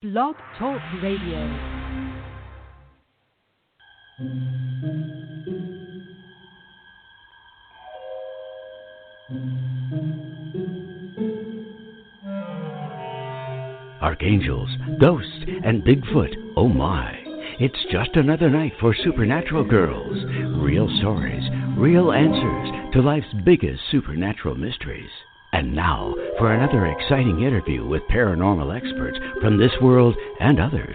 Blog Talk Radio. Archangels, ghosts, and Bigfoot, oh my. It's just another night for Supernatural Girlz. Real stories, real answers to life's biggest supernatural mysteries. And now for another exciting interview with paranormal experts from this world and others.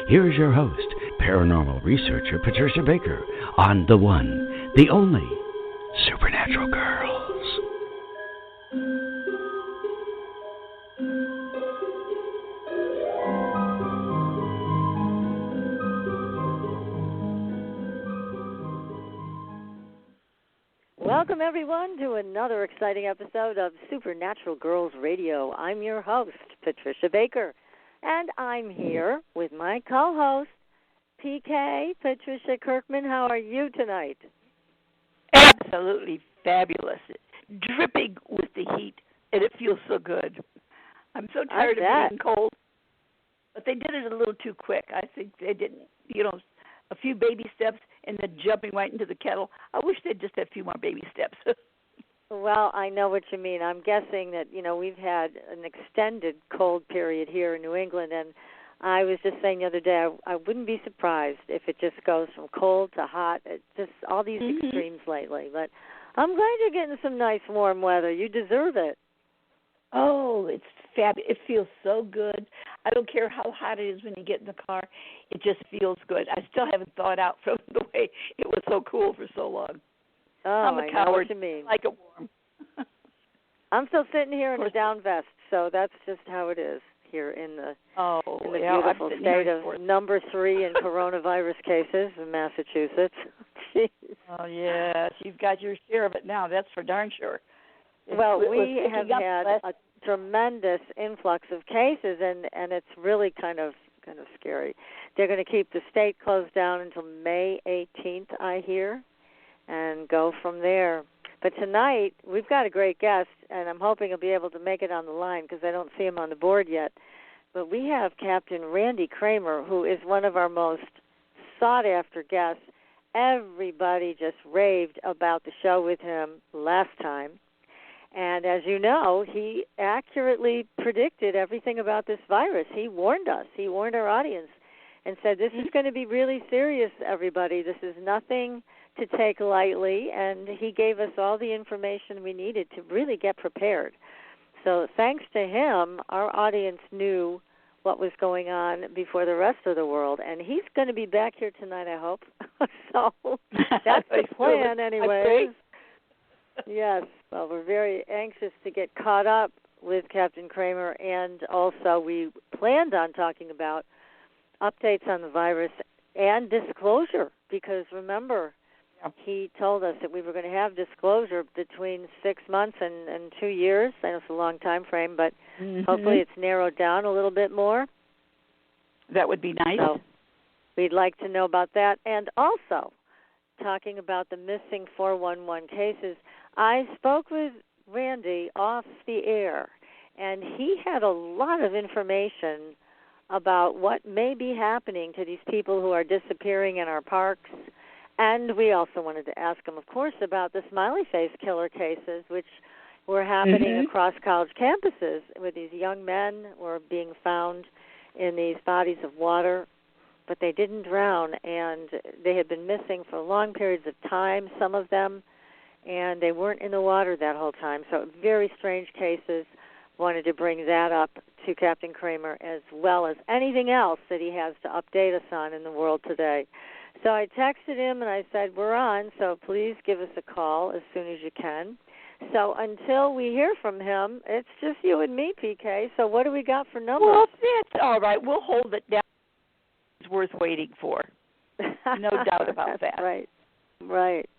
Here's your host, paranormal researcher Patricia Baker, on the one, the only, Supernatural Girlz. Welcome, everyone, to another exciting episode of Supernatural Girlz Radio. I'm your host, Patricia Baker, and I'm here with my co-host, PK, Patricia Kirkman. How are you tonight? Absolutely fabulous. Dripping with the heat, and it feels so good. I'm so tired of being cold, but they did it a little too quick. I think they didn't, a few baby steps and then jumping right into the kettle. I wish they'd just had a few more baby steps. Well, I know what you mean. I'm guessing that, we've had an extended cold period here in New England, and I was just saying the other day, I wouldn't be surprised if it just goes from cold to hot. It's just all these extremes lately. But I'm glad you're getting some nice warm weather. You deserve it. Oh, it's fabulous. It feels so good. I don't care how hot it is when you get in the car. It just feels good. I still haven't thawed out from the way it was so cool for so long. Oh, I'm a coward. I know what you mean. I like it warm. I'm still sitting here in a down vest, so that's just how it is here in the beautiful state of number 3 in coronavirus cases in Massachusetts. Jeez. Oh, yes. You've got your share of it now. That's for darn sure. Well, we have had a tremendous influx of cases, and it's really kind of scary. They're going to keep the state closed down until May 18th, I hear, and go from there. But tonight, we've got a great guest, and I'm hoping he'll be able to make it on the line because I don't see him on the board yet. But we have Captain Randy Cramer, who is one of our most sought-after guests. Everybody just raved about the show with him last time. And as you know, he accurately predicted everything about this virus. He warned us. He warned our audience and said, this is going to be really serious, everybody. This is nothing to take lightly. And he gave us all the information we needed to really get prepared. So thanks to him, our audience knew what was going on before the rest of the world. And he's going to be back here tonight, I hope. So that's the plan anyways. Yes, well, we're very anxious to get caught up with Captain Cramer, and also we planned on talking about updates on the virus and disclosure, because remember, he told us that we were going to have disclosure between 6 months and 2 years. I know it's a long time frame, but hopefully it's narrowed down a little bit more. That would be nice. So we'd like to know about that, and also talking about the missing 411 cases. I spoke with Randy off the air, and he had a lot of information about what may be happening to these people who are disappearing in our parks. And we also wanted to ask him, of course, about the smiley face killer cases, which were happening across college campuses, where these young men were being found in these bodies of water, but they didn't drown, and they had been missing for long periods of time, some of them, and they weren't in the water that whole time. So very strange cases. Wanted to bring that up to Captain Cramer, as well as anything else that he has to update us on in the world today. So I texted him and I said, we're on, so please give us a call as soon as you can. So until we hear from him, it's just you and me, PK. So what do we got for numbers? Well, that's all right. We'll hold it down. It's worth waiting for. No doubt about that. Right.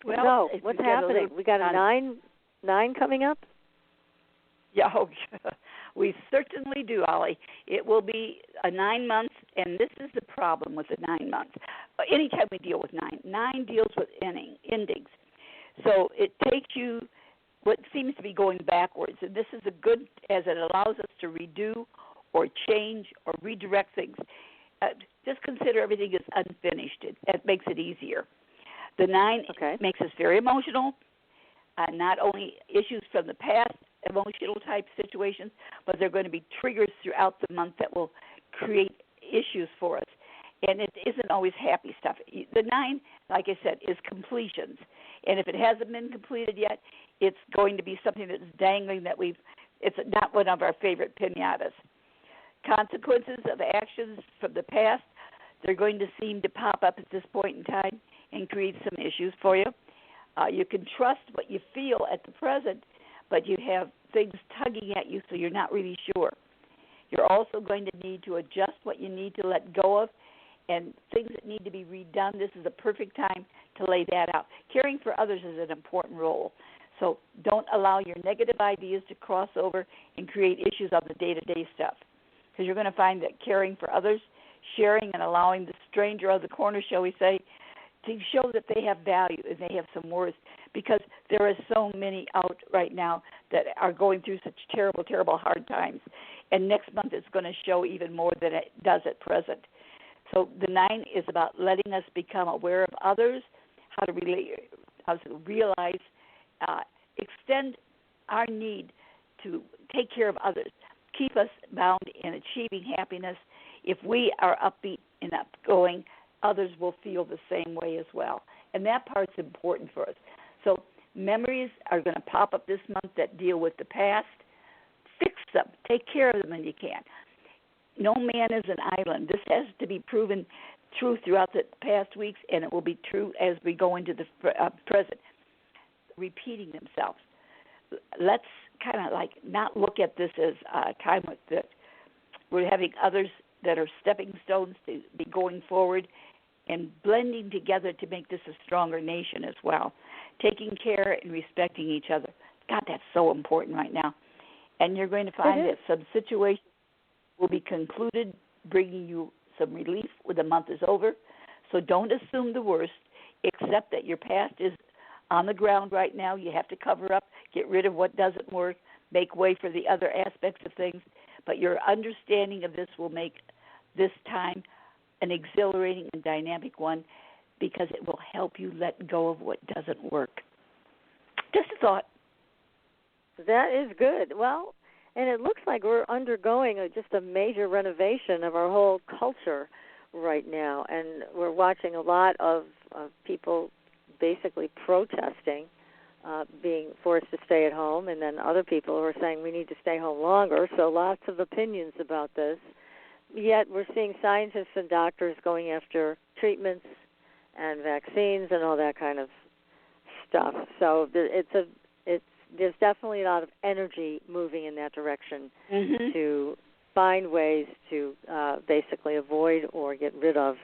Well, so what's happening? We got a nine coming up? Yeah, we certainly do, Ollie. It will be a 9 months, and this is the problem with the 9 months. Anytime we deal with nine deals with endings. So it takes you what seems to be going backwards. And this is a good, as it allows us to redo or change or redirect things. Just consider everything as unfinished. It makes it easier. The 9 makes us very emotional, not only issues from the past, emotional type situations, but they're going to be triggers throughout the month that will create issues for us. And it isn't always happy stuff. The 9, like I said, is completions. And if it hasn't been completed yet, it's going to be something that's dangling that it's not one of our favorite pinatas. Consequences of actions from the past, they're going to seem to pop up at this point in time and create some issues for you. You can trust what you feel at the present, but you have things tugging at you, so you're not really sure. You're also going to need to adjust what you need to let go of, and things that need to be redone. This is a perfect time to lay that out. Caring for others is an important role. So don't allow your negative ideas to cross over and create issues on the day-to-day stuff. Because you're going to find that caring for others, sharing and allowing the stranger of the corner, shall we say, to show that they have value and they have some worth. Because there are so many out right now that are going through such terrible, terrible hard times. And next month it's going to show even more than it does at present. So the 9 is about letting us become aware of others, how to realize, extend our need to take care of others, keep us bound in achieving happiness. If we are upbeat and upgoing, others will feel the same way as well. And that part's important for us. So memories are going to pop up this month that deal with the past. Fix them. Take care of them when you can. No man is an island. This has to be proven true throughout the past weeks, and it will be true as we go into the present. Repeating themselves. Let's kind of like not look at this as a time that we're having others that are stepping stones to be going forward and blending together to make this a stronger nation as well. Taking care and respecting each other. God, that's so important right now. And you're going to find that some situations will be concluded, bringing you some relief when the month is over. So don't assume the worst, except that your past is on the ground right now. You have to cover up, get rid of what doesn't work, make way for the other aspects of things. But your understanding of this will make this time an exhilarating and dynamic one, because it will help you let go of what doesn't work. Just a thought. That is good. Well, and it looks like we're undergoing just a major renovation of our whole culture right now. And we're watching a lot of people basically protesting being forced to stay at home, and then other people who are saying we need to stay home longer. So lots of opinions about this. Yet we're seeing scientists and doctors going after treatments and vaccines and all that kind of stuff. So there's definitely a lot of energy moving in that direction to find ways to basically avoid or get rid of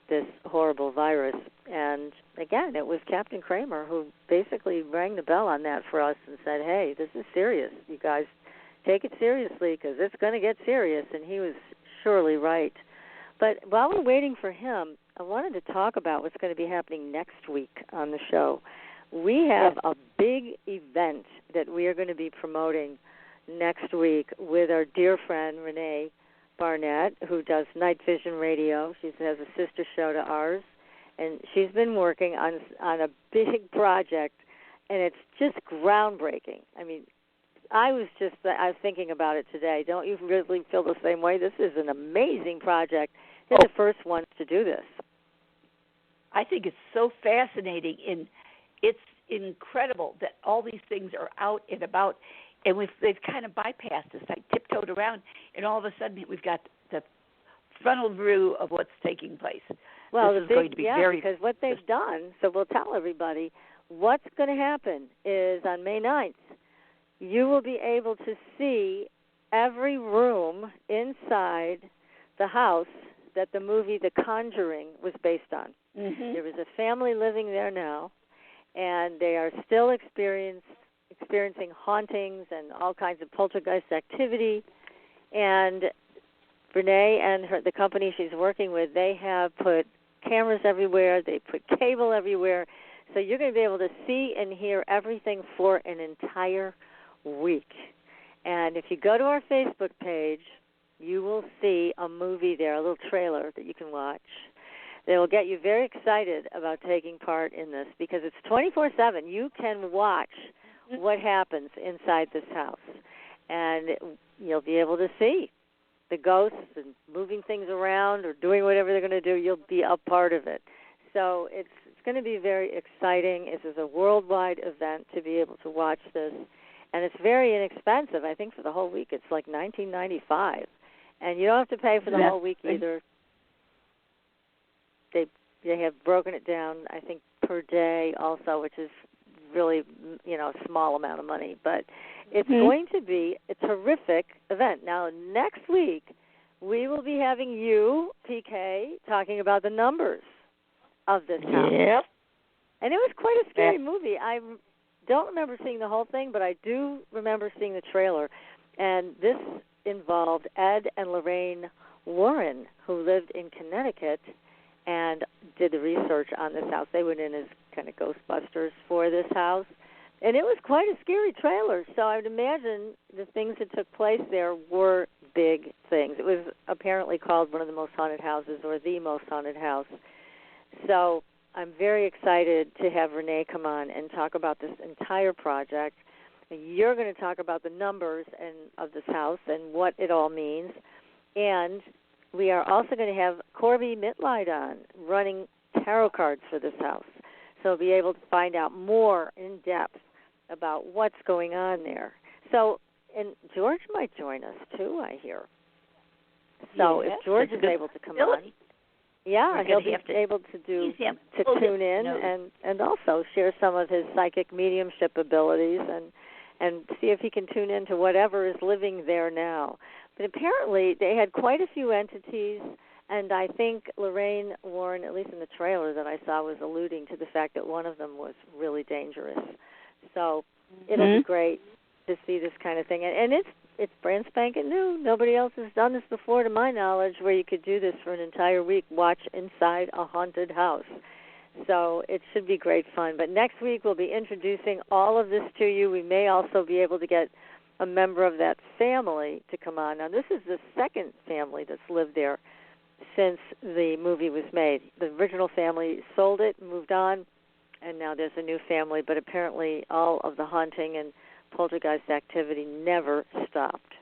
this horrible virus. And again, it was Captain Cramer who basically rang the bell on that for us and said, hey, this is serious. You guys take it seriously because it's going to get serious. And he was surely right. But while we're waiting for him, I wanted to talk about what's going to be happening next week on the show. We have a big event that we are going to be promoting next week with our dear friend Renee Barnett, who does Night Vision Radio. She has a sister show to ours, and she's been working on a big project, and it's just groundbreaking. I mean, I was thinking about it today. Don't you really feel the same way? This is an amazing project. They're the first ones to do this. I think it's so fascinating, and it's incredible that all these things are out and about, and they've kind of bypassed us, like tiptoed around, and all of a sudden we've got the frontal view of what's taking place. Well, this is going to be very because what they've done, so we'll tell everybody, what's going to happen is on May 9th, you will be able to see every room inside the house that the movie The Conjuring was based on. Mm-hmm. There is a family living there now, and they are still experiencing hauntings and all kinds of poltergeist activity. And Renee and the company she's working with, they have put cameras everywhere. They put cable everywhere. So you're going to be able to see and hear everything for an entire week. And if you go to our Facebook page, you will see a movie there, a little trailer that you can watch. They will get you very excited about taking part in this because it's 24/7. You can watch what happens inside this house, and you'll be able to see the ghosts and moving things around or doing whatever they're going to do. You'll be a part of it. So it's going to be very exciting. This is a worldwide event to be able to watch this, and it's very inexpensive. I think for the whole week it's like $19.95, and you don't have to pay for the whole week either. They have broken it down, I think, per day also, which is really, a small amount of money. But it's going to be a terrific event. Now, next week, we will be having you, PK, talking about the numbers of this house. Yep. And it was quite a scary movie. I don't remember seeing the whole thing, but I do remember seeing the trailer. And this involved Ed and Lorraine Warren, who lived in Connecticut and did the research on this house. They went in as kind of Ghostbusters for this house. And it was quite a scary trailer, so I would imagine the things that took place there were big things. It was apparently called one of the most haunted houses or the most haunted house. So I'm very excited to have Renee come on and talk about this entire project. You're going to talk about the numbers of this house and what it all means. And we are also going to have Corby Mitleid on running tarot cards for this house. So we'll be able to find out more in depth about what's going on there. So, and George might join us too, I hear. So if George is able to come on, he'll be able to tune in and also share some of his psychic mediumship abilities and see if he can tune into whatever is living there now. But apparently they had quite a few entities, and I think Lorraine Warren, at least in the trailer that I saw, was alluding to the fact that one of them was really dangerous. So it'll be great to see this kind of thing. And it's brand spanking new. Nobody else has done this before, to my knowledge, where you could do this for an entire week, watch inside a haunted house. So it should be great fun. But next week we'll be introducing all of this to you. We may also be able to get a member of that family to come on. Now, this is the second family that's lived there since the movie was made. The original family sold it, moved on, and now there's a new family. But apparently all of the haunting and poltergeist activity never stopped.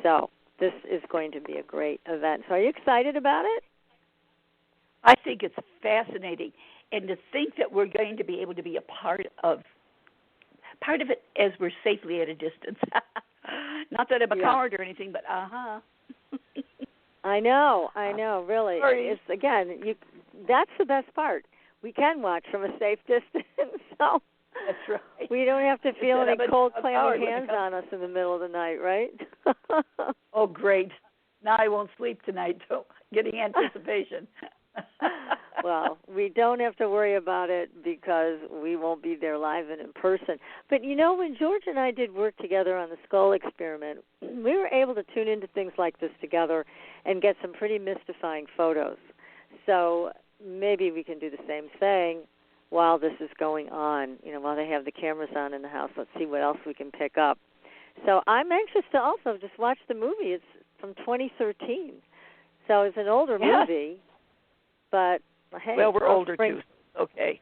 So this is going to be a great event. So are you excited about it? I think it's fascinating. And to think that we're going to be able to be a part of it as we're safely at a distance. Not that I'm a coward or anything, but I know, really. It's that's the best part. We can watch from a safe distance, so that's right. We don't have to feel any cold, clammy hands on us in the middle of the night, right? Oh, great. Now I won't sleep tonight, so getting anticipation. Well, we don't have to worry about it because we won't be there live and in person. But, when George and I did work together on the skull experiment, we were able to tune into things like this together and get some pretty mystifying photos. So maybe we can do the same thing while this is going on, while they have the cameras on in the house. Let's see what else we can pick up. So I'm anxious to also just watch the movie. It's from 2013. So it's an older movie, but... Hey, well, we're older too. Okay.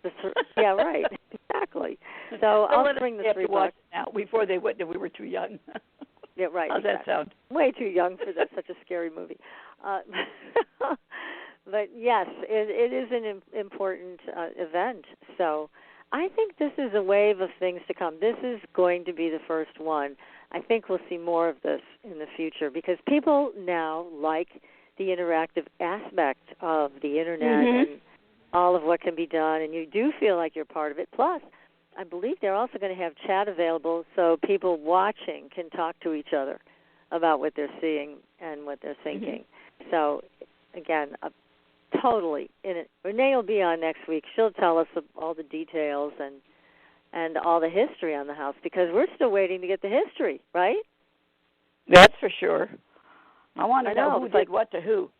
Yeah, right. Exactly. So I'll bring the $3 now. Before we were too young. Yeah, right. How's that sound? Way too young for that. Such a scary movie. But yes, it is an important event. So I think this is a wave of things to come. This is going to be the first one. I think we'll see more of this in the future because people now like the interactive aspect of the Internet and all of what can be done, and you do feel like you're part of it. Plus, I believe they're also going to have chat available so people watching can talk to each other about what they're seeing and what they're thinking. So, again, totally in it. Renee will be on next week. She'll tell us all the details and all the history on the house because we're still waiting to get the history, right? That's for sure. I want to know who did what to who.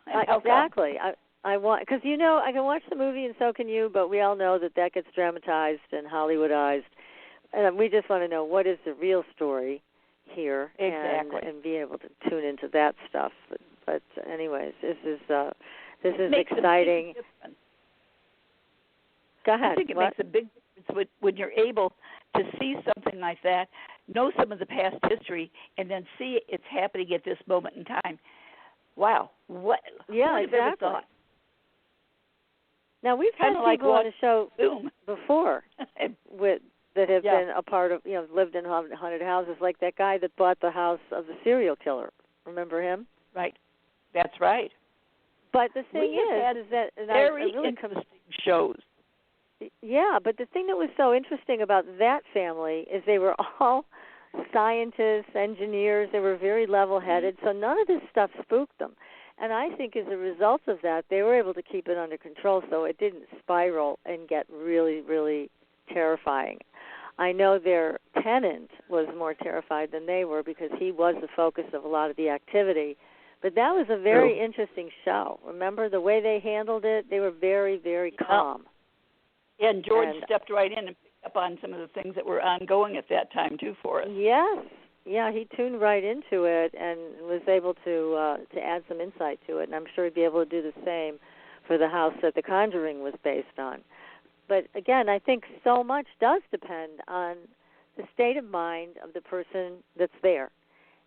Exactly. I want because I can watch the movie and so can you, but we all know that gets dramatized and Hollywoodized, and we just want to know what is the real story here exactly. and be able to tune into that stuff. But anyways, this is exciting. Go ahead. I think it makes a big difference when you're able to see something like that, know some of the past history, and then see it's happening at this moment in time. Wow. What? Yeah, who would have ever exactly. thought? Now, we've had people on the show before that have been a part of, lived in haunted houses, like that guy that bought the house of the serial killer. Remember him? Right. That's right. But the thing is that very interesting shows. Yeah, but the thing that was so interesting about that family is they were all scientists, engineers. They were very level-headed, so none of this stuff spooked them. And I think as a result of that, they were able to keep it under control so it didn't spiral and get really, really terrifying. I know their tenant was more terrified than they were because he was the focus of a lot of the activity. But that was a very interesting show. Remember the way they handled it? They were very, very calm. Yeah, and George stepped right in and picked up on some of the things that were ongoing at that time, too, for us. Yes. Yeah, he tuned right into it and was able to add some insight to it, and I'm sure he'd be able to do the same for the house that The Conjuring was based on. But, again, I think so much does depend on the state of mind of the person that's there,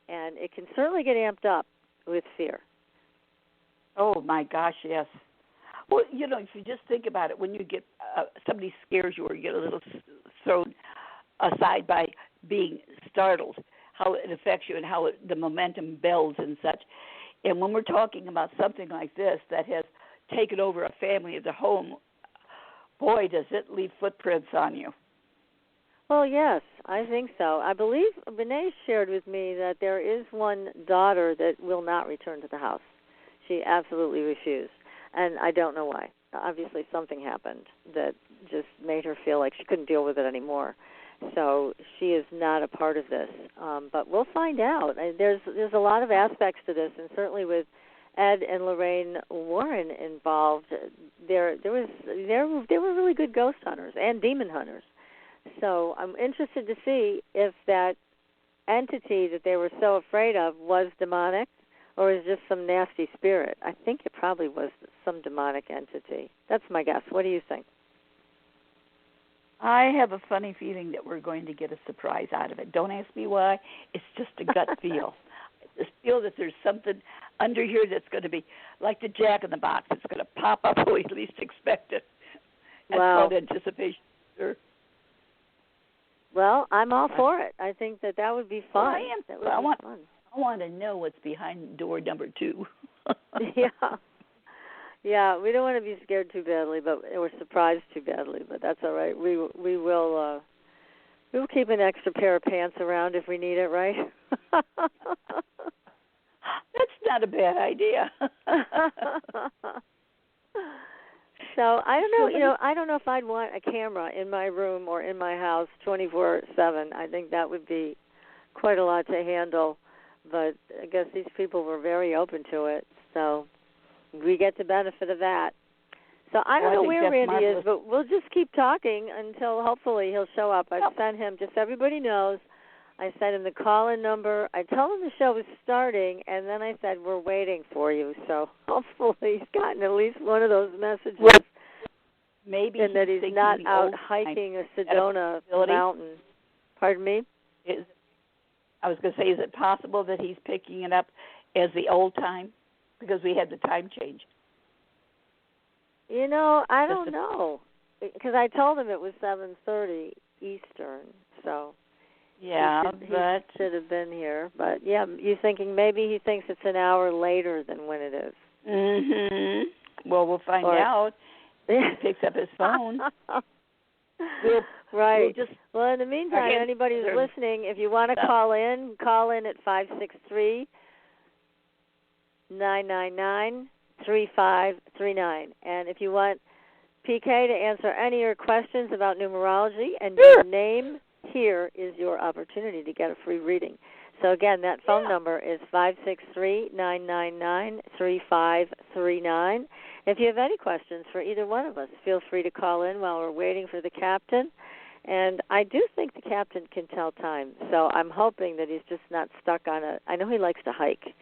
and it can certainly get amped up with fear. Oh, my gosh, yes. Well, if you just think about it, when you get somebody scares you or you get a little thrown aside by being startled, how it affects you and how the momentum builds and such. And when we're talking about something like this that has taken over a family of the home, boy, does it leave footprints on you. Well, yes, I think so. I believe Renee shared with me that there is one daughter that will not return to the house. She absolutely refused, and I don't know why. Obviously something happened that just made her feel like she couldn't deal with it anymore. So she is not a part of this, but we'll find out. There's a lot of aspects to this, and certainly with Ed and Lorraine Warren involved, they were really good ghost hunters and demon hunters. So I'm interested to see if that entity that they were so afraid of was demonic or is just some nasty spirit. I think it probably was some demonic entity. That's my guess. What do you think? I have a funny feeling that we're going to get a surprise out of it. Don't ask me why. It's just a gut feel. I just feel that there's something under here that's going to be like the Jack in the Box. It's going to pop up when we least expect it. That's called anticipation. Sure. Well, I'm all for it. I think that would be fun. Well, I am. That would be fun. I want to know what's behind door number 2. Yeah, we don't want to be scared too badly, or surprised too badly, but that's all right. We will keep an extra pair of pants around if we need it, right? That's not a bad idea. So I don't know. I don't know if I'd want a camera in my room or in my house 24/7. I think that would be quite a lot to handle. But I guess these people were very open to it, so we get the benefit of that. So I don't know where Randy is, but we'll just keep talking until hopefully he'll show up. I've sent him, just so everybody knows, I sent him the call-in number. I told him the show was starting, and then I said, we're waiting for you. So hopefully he's gotten at least one of those messages. Well, maybe and that he's not out hiking a Sedona mountain. Pardon me? I was going to say, is it possible that he's picking it up as the old time? Because we had the time change. I don't know. Because I told him it was 7:30 Eastern, so yeah, he should have been here. But, yeah, you're thinking maybe he thinks it's an hour later than when it is. Mm-hmm. Well, we'll find out. He picks up his phone. Right. Well, in the meantime, anybody who's listening, if you want to call in at 563-999-3539. And if you want PK to answer any of your questions about numerology and your name, here is your opportunity to get a free reading. So, again, that phone number is 563-999-3539. If you have any questions for either one of us, feel free to call in while we're waiting for the captain. And I do think the captain can tell time. So I'm hoping that he's just not stuck on I know he likes to hike.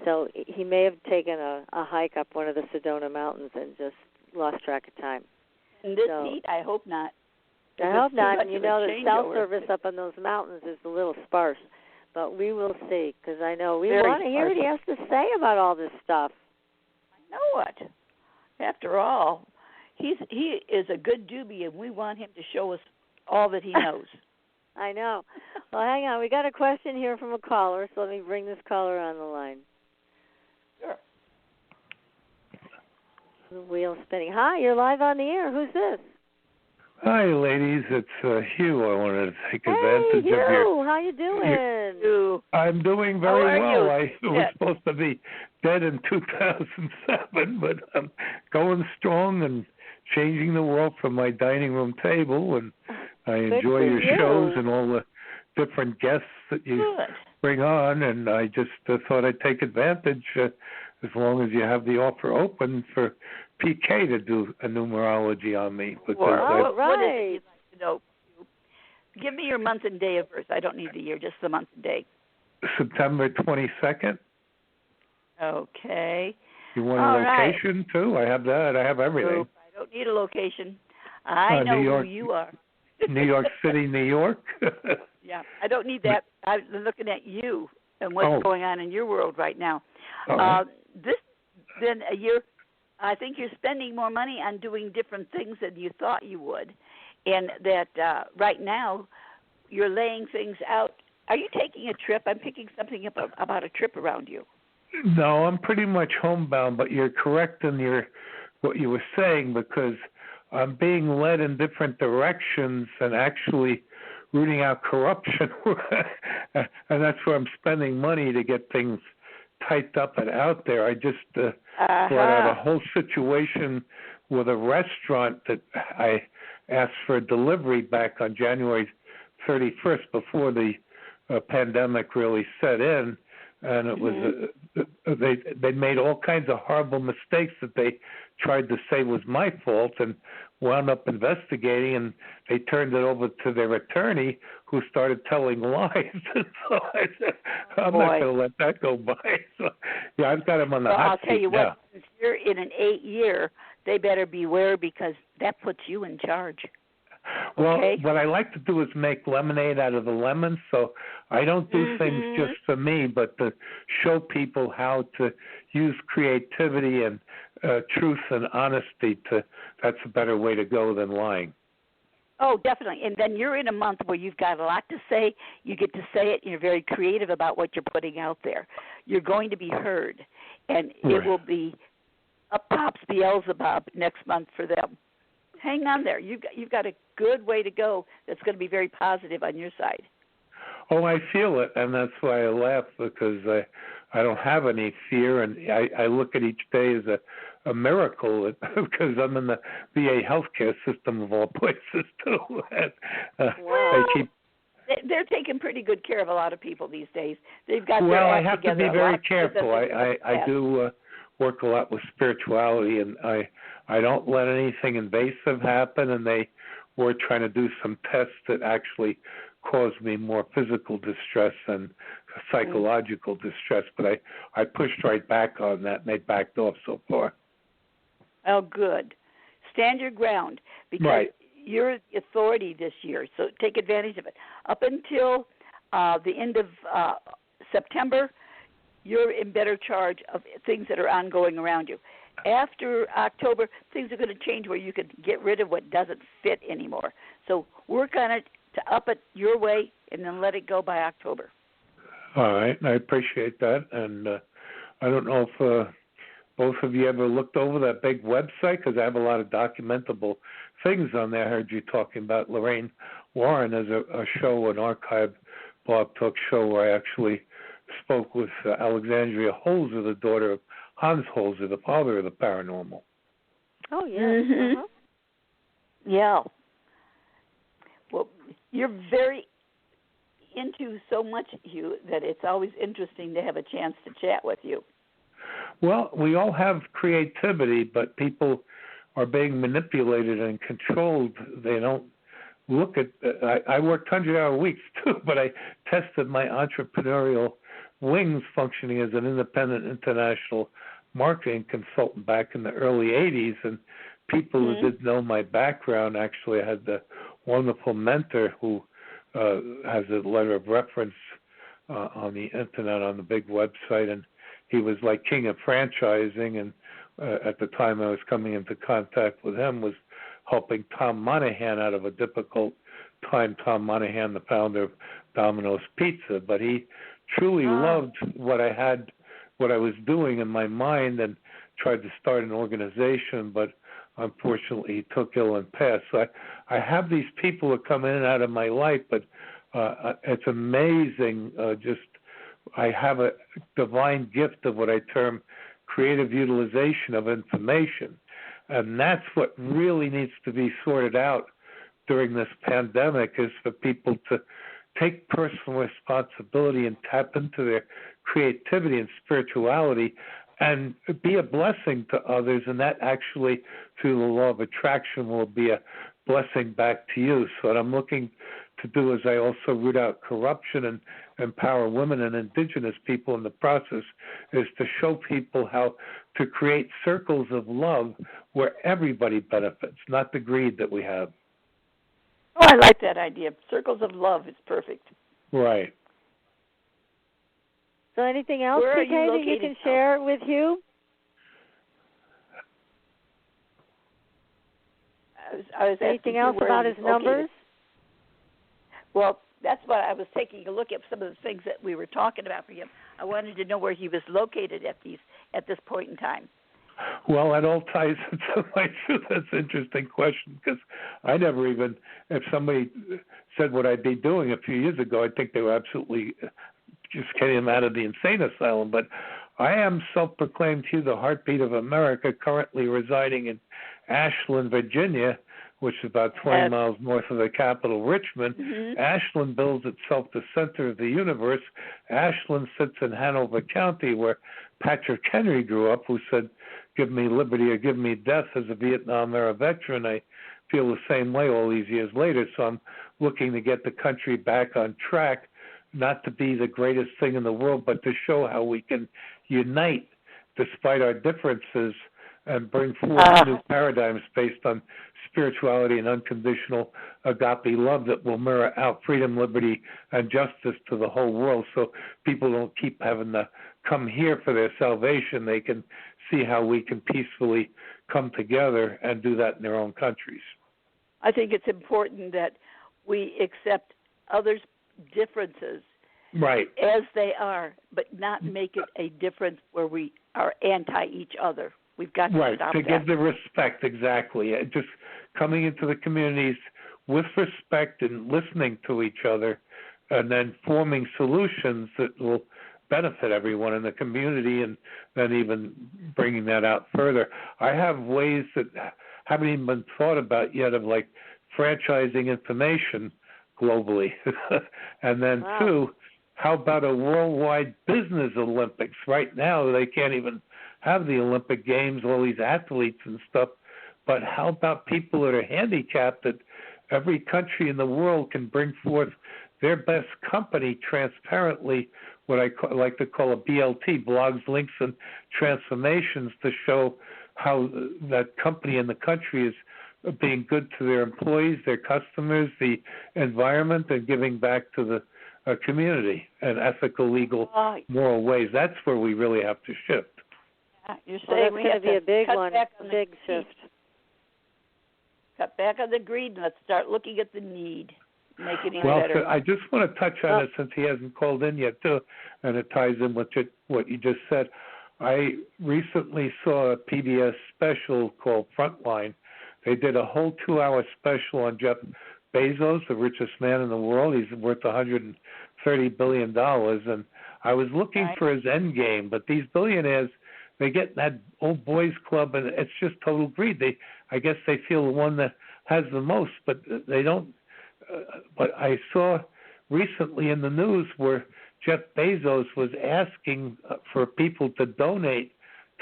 So he may have taken a hike up one of the Sedona Mountains and just lost track of time. In this heat, I hope not. I hope not. And you know, the cell service up on those mountains is a little sparse. But we will see, because I know we want to hear what he has to say about all this stuff. I know it. After all, he is a good doobie, and we want him to show us all that he knows. I know. Well, hang on. We got a question here from a caller, so let me bring this caller on the line. Sure. The wheel's spinning. Hi, you're live on the air. Who's this? Hi, ladies. It's Hugh. I wanted to take advantage of your... Hey, Hugh. How you doing? I'm doing very well. You? I was supposed to be dead in 2007, but I'm going strong and changing the world from my dining room table, and I enjoy your shows and all the different guests that you bring on, and I just thought I'd take advantage as long as you have the offer open for PK to do a numerology on me. Because what is it you'd like to know? Give me your month and day of birth. I don't need the year, just the month and day. September 22nd. Okay. You want a location, too? I have that. I have everything. Nope, I don't need a location. I know who you are. New York City, New York? Yeah, I don't need that. I'm looking at you and what's going on in your world right now. This been a year. I think you're spending more money on doing different things than you thought you would, and that right now you're laying things out. Are you taking a trip? I'm picking something up about a trip around you. No, I'm pretty much homebound, but you're correct in what you were saying, because I'm being led in different directions and actually rooting out corruption, and that's where I'm spending money to get things typed up and out there. I just brought out a whole situation with a restaurant that I asked for a delivery back on January 31st before the pandemic really set in, and it was they made all kinds of horrible mistakes that they tried to say was my fault, and wound up investigating, and they turned it over to their attorney, who started telling lies. So I said, I'm not going to let that go by. So, yeah, I've got him on the hot seat. I'll tell you what, since you're in an 8-year, they better beware, because that puts you in charge. Well, what I like to do is make lemonade out of the lemons, so I don't do things just for me, but to show people how to use creativity and truth and honesty. That's a better way to go than lying. Oh, definitely. And then you're in a month where you've got a lot to say. You get to say it, and you're very creative about what you're putting out there. You're going to be heard, and it will be up tops Beelzebub next month for them. Hang on there. You've got a good way to go that's going to be very positive on your side. Oh, I feel it, and that's why I laugh, because I don't have any fear, and I look at each day as a miracle, because I'm in the VA healthcare system of all places, too. And, they're taking pretty good care of a lot of people these days. They've got I have to be very careful. I do work a lot with spirituality, and I don't let anything invasive happen, and they were trying to do some tests that actually caused me more physical distress than psychological distress, but I pushed right back on that, and they backed off so far. Oh, good. Stand your ground, because you're the authority this year, so take advantage of it. Up until the end of September, you're in better charge of things that are ongoing around you. After October, things are going to change where you can get rid of what doesn't fit anymore. So work on it to up it your way, and then let it go by October. All right. I appreciate that. And I don't know if both of you ever looked over that big website, because I have a lot of documentable things on there. I heard you talking about Lorraine Warren as a show, an archive blog talk show, where I actually spoke with Alexandria Holzer, the daughter of Hans Holzer, the father of the paranormal. Oh, yeah. Yeah. Well, you're very into so much, Hugh, that it's always interesting to have a chance to chat with you. Well, we all have creativity, but people are being manipulated and controlled. They don't look at, I worked 100-hour weeks too, but I tested my entrepreneurial wings functioning as an independent international marketing consultant back in the early 80s. And people who didn't know my background, actually I had the wonderful mentor who has a letter of reference on the internet on the big website, and he was like king of franchising, and at the time I was coming into contact with him was helping Tom Monahan out of a difficult time. Tom Monahan, the founder of Domino's Pizza, but he truly loved what I had, what I was doing in my mind, and tried to start an organization, but unfortunately he took ill and passed. So I have these people that come in and out of my life, but it's amazing. I have a divine gift of what I term creative utilization of information. And that's what really needs to be sorted out during this pandemic, is for people to take personal responsibility and tap into their creativity and spirituality and be a blessing to others. And that actually, through the law of attraction, will be a blessing back to you. So what I'm looking to do is I also root out corruption and empower women and indigenous people in the process, is to show people how to create circles of love where everybody benefits, not the greed that we have. Oh, I like that idea. Circles of love is perfect. Right. So anything else, PK, that you can share with Hugh? I was anything else about his numbers? Well, that's what I was taking a look at, some of the things that we were talking about for him. I wanted to know where he was located at this point in time. Well, that all ties into my truth. That's an interesting question, because I never even, if somebody said what I'd be doing a few years ago, I'd think they were absolutely just getting him out of the insane asylum. But I am self-proclaimed to you the heartbeat of America, currently residing in Ashland, Virginia, which is about 20 miles north of the capital, Richmond. Ashland bills itself the center of the universe. Ashland sits in Hanover County, where Patrick Henry grew up, who said, "Give me liberty or give me death," as a Vietnam-era veteran. I feel the same way all these years later. So I'm looking to get the country back on track, not to be the greatest thing in the world, but to show how we can unite despite our differences and bring forth new paradigms based on spirituality and unconditional agape love that will mirror out freedom, liberty, and justice to the whole world, so people don't keep having to come here for their salvation. They can see how we can peacefully come together and do that in their own countries. I think it's important that we accept others' differences as they are, but not make it a difference where we are anti each other. We've got to stop that. Give the respect, exactly. Just coming into the communities with respect and listening to each other, and then forming solutions that will benefit everyone in the community, and then even bringing that out further. I have ways that haven't even been thought about yet of, like, franchising information globally. And then, two, how about a worldwide business Olympics? Right now, they can't even have the Olympic Games, all these athletes and stuff. But how about people that are handicapped, that every country in the world can bring forth their best company transparently, what I like to call a BLT, blogs, links, and transformations, to show how that company in the country is being good to their employees, their customers, the environment, and giving back to the community in ethical, legal, moral ways. That's where we really have to shift. You're saying we have to be a big one, a big shift. Cut back on the greed and let's start looking at the need. Make it even better. I just want to touch on it since he hasn't called in yet, too, and it ties in with what you just said. I recently saw a PBS special called Frontline. They did a whole 2-hour special on Jeff Bezos, the richest man in the world. He's worth $130 billion, and I was looking for his end game, but these billionaires, they get in that old boys club, and it's just total greed. I guess they feel the one that has the most, but they don't. But I saw recently in the news where Jeff Bezos was asking for people to donate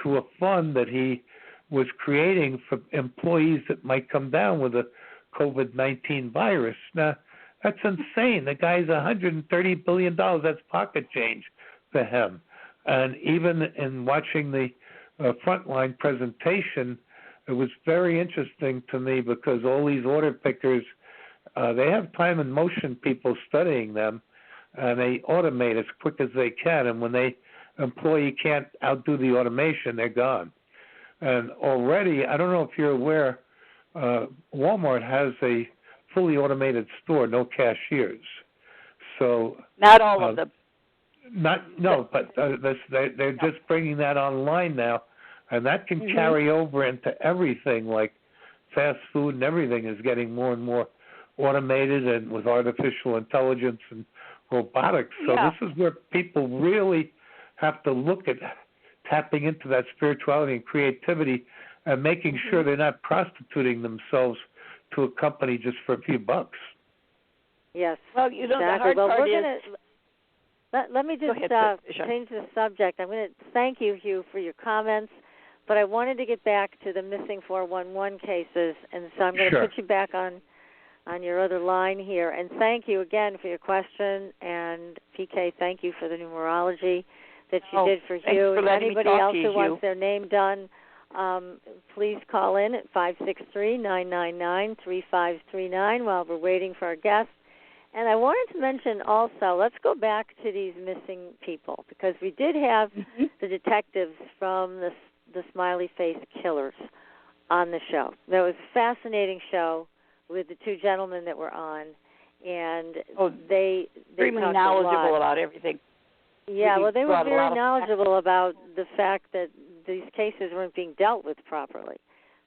to a fund that he was creating for employees that might come down with a COVID-19 virus. Now, that's insane. The guy's $130 billion. That's pocket change for him. And even in watching the Frontline presentation, it was very interesting to me because all these order pickers, they have time and motion people studying them, and they automate as quick as they can. And when they employee can't outdo the automation, they're gone. And already, I don't know if you're aware, Walmart has a fully automated store, no cashiers. So not all of them. But they're just bringing that online now, and that can carry over into everything. Like fast food and everything is getting more and more automated, and with artificial intelligence and robotics. So this is where people really have to look at tapping into that spirituality and creativity, and making sure they're not prostituting themselves to a company just for a few bucks. Yes. Well, you know, exactly. the hard part is... Let me just change the subject. I'm going to thank you, Hugh, for your comments, but I wanted to get back to the missing 411 cases, and so I'm going to put you back on your other line here. And thank you again for your question, and PK, thank you for the numerology that you did for Hugh. And anybody else who Hugh. wants their name done, please call in at 563-999-3539 while we're waiting for our guests. And I wanted to mention also, let's go back to these missing people, because we did have the detectives from the Smiley Face Killers on the show. That was a fascinating show with the two gentlemen that were on, and they extremely talked knowledgeable about everything. Yeah, well, they were very knowledgeable about the fact that these cases weren't being dealt with properly.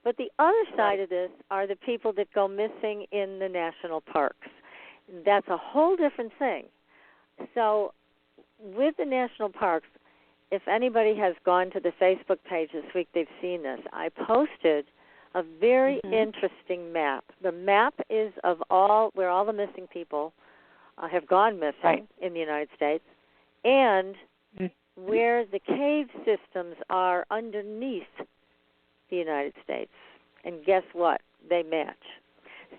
But the other side of this are the people that go missing in the national parks. That's a whole different thing. So with the national parks, if anybody has gone to the Facebook page this week, they've seen this. I posted a very interesting map. The map is of where all the missing people have gone missing in the United States, and where the cave systems are underneath the United States. And guess what? They match.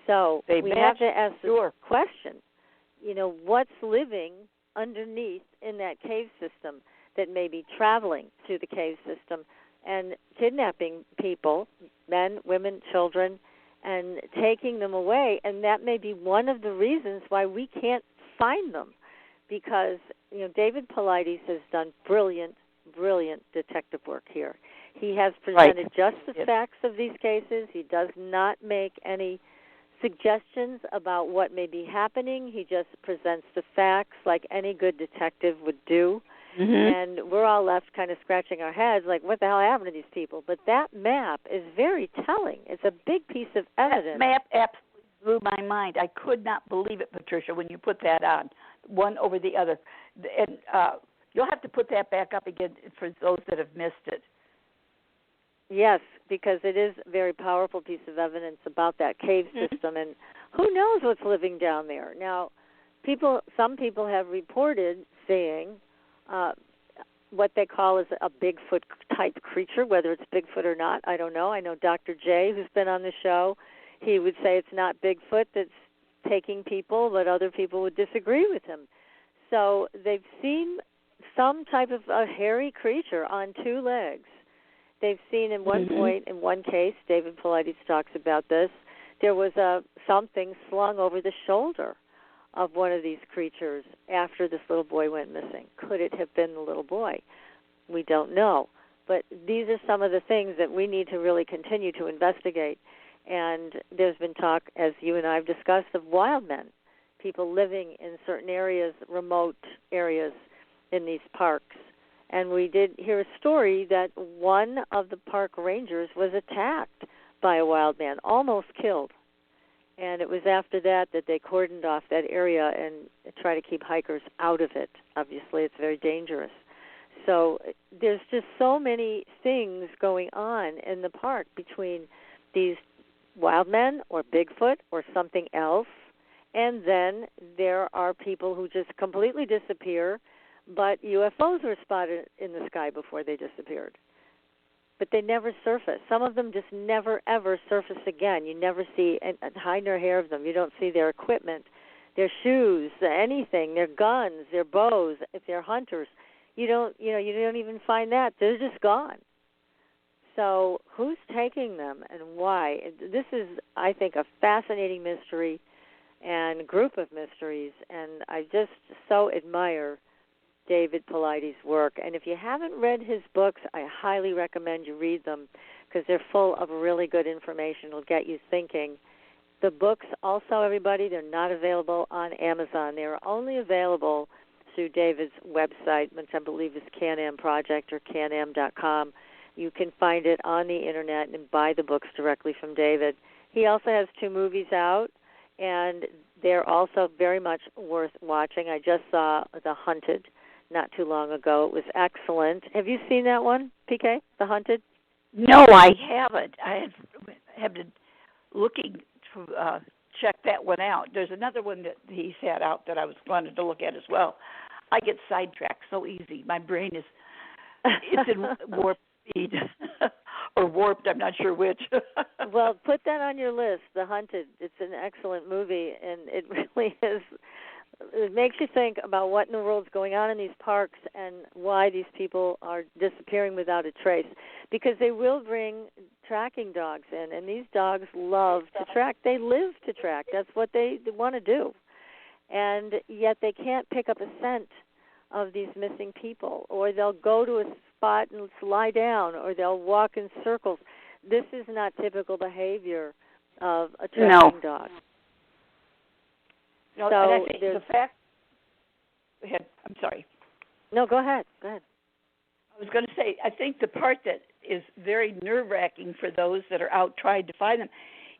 So we have to ask the question, what's living underneath in that cave system that may be traveling through the cave system and kidnapping people, men, women, children, and taking them away. And that may be one of the reasons why we can't find them, because, David Paulides has done brilliant detective work here. He has presented just the facts of these cases. He does not make any suggestions about what may be happening. He just presents the facts like any good detective would do. And we're all left kind of scratching our heads like, what the hell happened to these people? But that map is very telling. It's a big piece of evidence. That map absolutely blew my mind. I could not believe it, Patricia, when you put that on, one over the other. And you'll have to put that back up again for those that have missed it. Yes, because it is a very powerful piece of evidence about that cave system, and who knows what's living down there. Now, some people have reported seeing what they call is a Bigfoot-type creature, whether it's Bigfoot or not, I don't know. I know Dr. J, who's been on the show, he would say it's not Bigfoot that's taking people, but other people would disagree with him. So they've seen some type of a hairy creature on two legs. They've seen in one point, in one case, David Paulides talks about this, there was something slung over the shoulder of one of these creatures after this little boy went missing. Could it have been the little boy? We don't know. But these are some of the things that we need to really continue to investigate. And there's been talk, as you and I have discussed, of wild men, people living in certain areas, remote areas in these parks. And we did hear a story that one of the park rangers was attacked by a wild man, almost killed. And it was after that they cordoned off that area and try to keep hikers out of it. Obviously, it's very dangerous. So there's just so many things going on in the park between these wild men or Bigfoot or something else. And then there are people who just completely disappear, but UFOs were spotted in the sky before they disappeared. But they never surface. Some of them just never, ever surface again. You never see a hide nor hair of them. You don't see their equipment, their shoes, anything, their guns, their bows, if they're hunters. You don't even find that. They're just gone. So who's taking them and why? This is, I think, a fascinating mystery and group of mysteries, and I just so admire David Paulides' work. And if you haven't read his books, I highly recommend you read them because they're full of really good information. It'll get you thinking. The books also, everybody, they're not available on Amazon. They're only available through David's website, which I believe is Can-Am Project or canam.com. You can find it on the Internet and buy the books directly from David. He also has 2 movies out, and they're also very much worth watching. I just saw The Hunted not too long ago. It was excellent. Have you seen that one, PK, The Hunted? No, I haven't. I have been looking to check that one out. There's another one that he's had out that I was wanted to look at as well. I get sidetracked so easy. My brain is it's in warp speed or warped. I'm not sure which. Well, put that on your list. The Hunted. It's an excellent movie, and it really is. It makes you think about what in the world's going on in these parks and why these people are disappearing without a trace. Because they will bring tracking dogs in, and these dogs love to track. They live to track. That's what they want to do. And yet they can't pick up a scent of these missing people, or they'll go to a spot and lie down, or they'll walk in circles. This is not typical behavior of a tracking dog. No, so and I think the fact. Go ahead. I'm sorry. No, go ahead. Go ahead. I was going to say, I think the part that is very nerve-wracking for those that are out trying to find them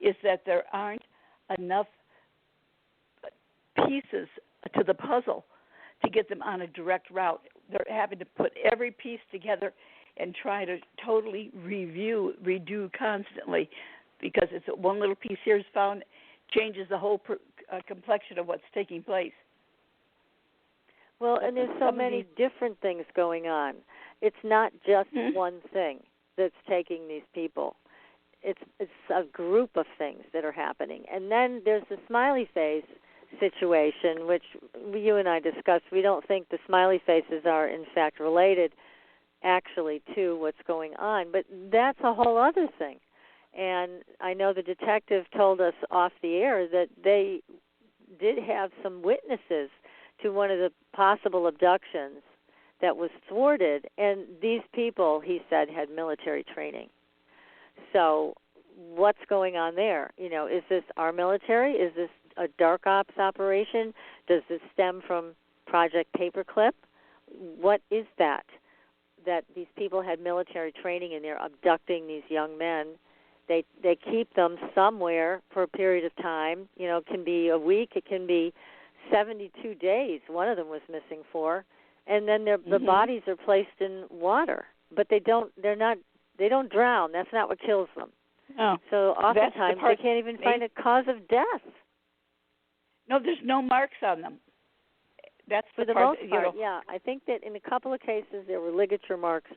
is that there aren't enough pieces to the puzzle to get them on a direct route. They're having to put every piece together and try to totally redo constantly, because it's one little piece here is found, changes the whole complexion of what's taking place. Well, and there's so many different things going on. It's not just one thing that's taking these people. It's a group of things that are happening. And then there's the smiley face situation, which you and I discussed. We don't think the smiley faces are, in fact, related actually to what's going on. But that's a whole other thing. And I know the detective told us off the air that they did have some witnesses to one of the possible abductions that was thwarted. And these people, he said, had military training. So what's going on there? You know, is this our military? Is this a dark ops operation? Does this stem from Project Paperclip? What is that these people had military training and they're abducting these young men? They keep them somewhere for a period of time. You know, it can be a week, it can be 72 days. One of them was missing for, and then the bodies are placed in water, but they don't drown. That's not what kills them. Oh, so oftentimes they can't even find a cause of death. No, there's no marks on them. That's for the most part. Yeah, I think that in a couple of cases there were ligature marks,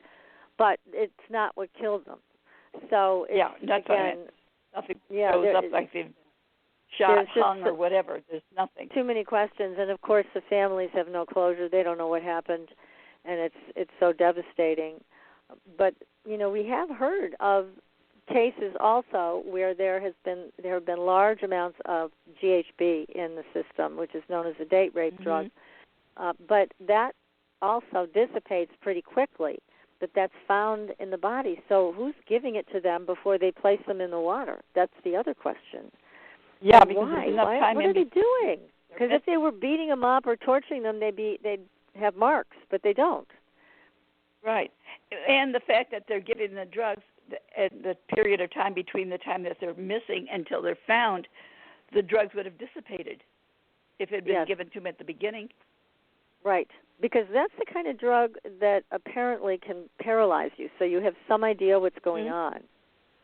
but it's not what killed them. So that's again, nothing goes up like they've shot, hung, or whatever. There's nothing. Too many questions, and of course the families have no closure. They don't know what happened, and it's so devastating. But you know, we have heard of cases also where there have been large amounts of GHB in the system, which is known as a date rape drug. But that also dissipates pretty quickly. But that's found in the body. So who's giving it to them before they place them in the water? That's the other question. Yeah, and because why? There's enough time what are they doing? Because if they were beating them up or torturing them, they'd have marks, but they don't. Right. And the fact that they're giving the drugs at the period of time between the time that they're missing until they're found, the drugs would have dissipated if it had been given to them at the beginning. Right. Because that's the kind of drug that apparently can paralyze you. So you have some idea what's going on,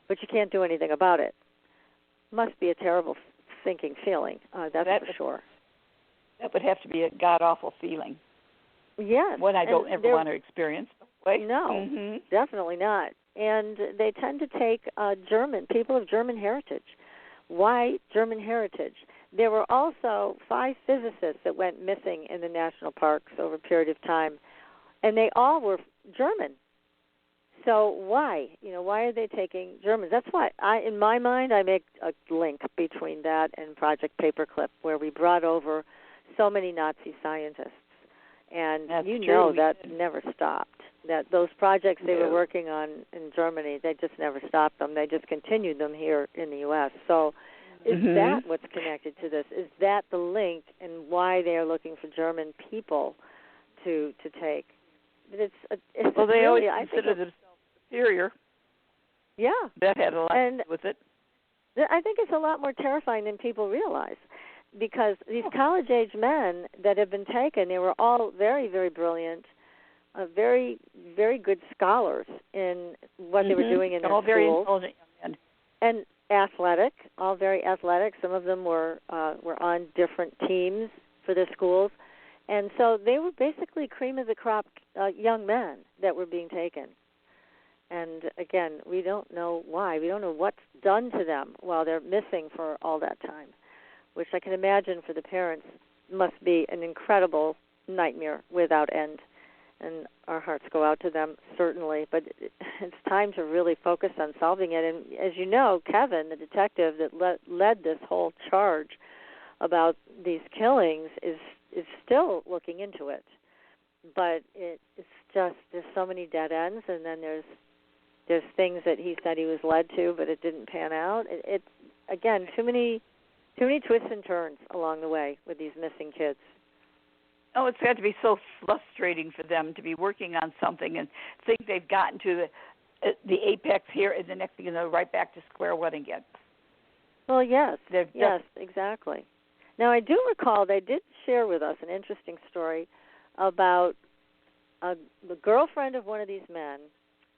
but you can't do anything about it. Must be a terrible sinking feeling. That's for sure. That would have to be a god-awful feeling. Yes. One I don't ever want to experience. No, definitely not. and they tend to take German, people of German heritage. Why German heritage? There were also 5 physicists that went missing in the national parks over a period of time, and they all were German. So why? Why are they taking Germans? That's why, in my mind, I make a link between that and Project Paperclip, where we brought over so many Nazi scientists. And that's that never stopped. That those projects they were working on in Germany, they just never stopped them. They just continued them here in the U.S. So is that what's connected to this? Is that the link and why they are looking for German people to take? It's well, they really, always consider themselves superior. Yeah. That had a lot to do with it. I think it's a lot more terrifying than people realize, because these college-age men that have been taken, they were all very, very brilliant, very, very good scholars in what they were doing in their schools. All very intelligent young men. And athletic, all very athletic. Some of them were on different teams for their schools. And so they were basically cream of the crop young men that were being taken. And, again, we don't know why. We don't know what's done to them while they're missing for all that time, which I can imagine for the parents must be an incredible nightmare without end. And our hearts go out to them, certainly. But it's time to really focus on solving it. And as you know, Kevin, the detective that led this whole charge about these killings, is still looking into it. But it's just, there's so many dead ends, and then there's things that he said he was led to, but it didn't pan out. It's, again, too many twists and turns along the way with these missing kids. Oh, it's got to be so frustrating for them to be working on something and think they've gotten to the apex here, and the next thing you know, right back to square one again. Well, yes, exactly. Now, I do recall they did share with us an interesting story about the girlfriend of one of these men,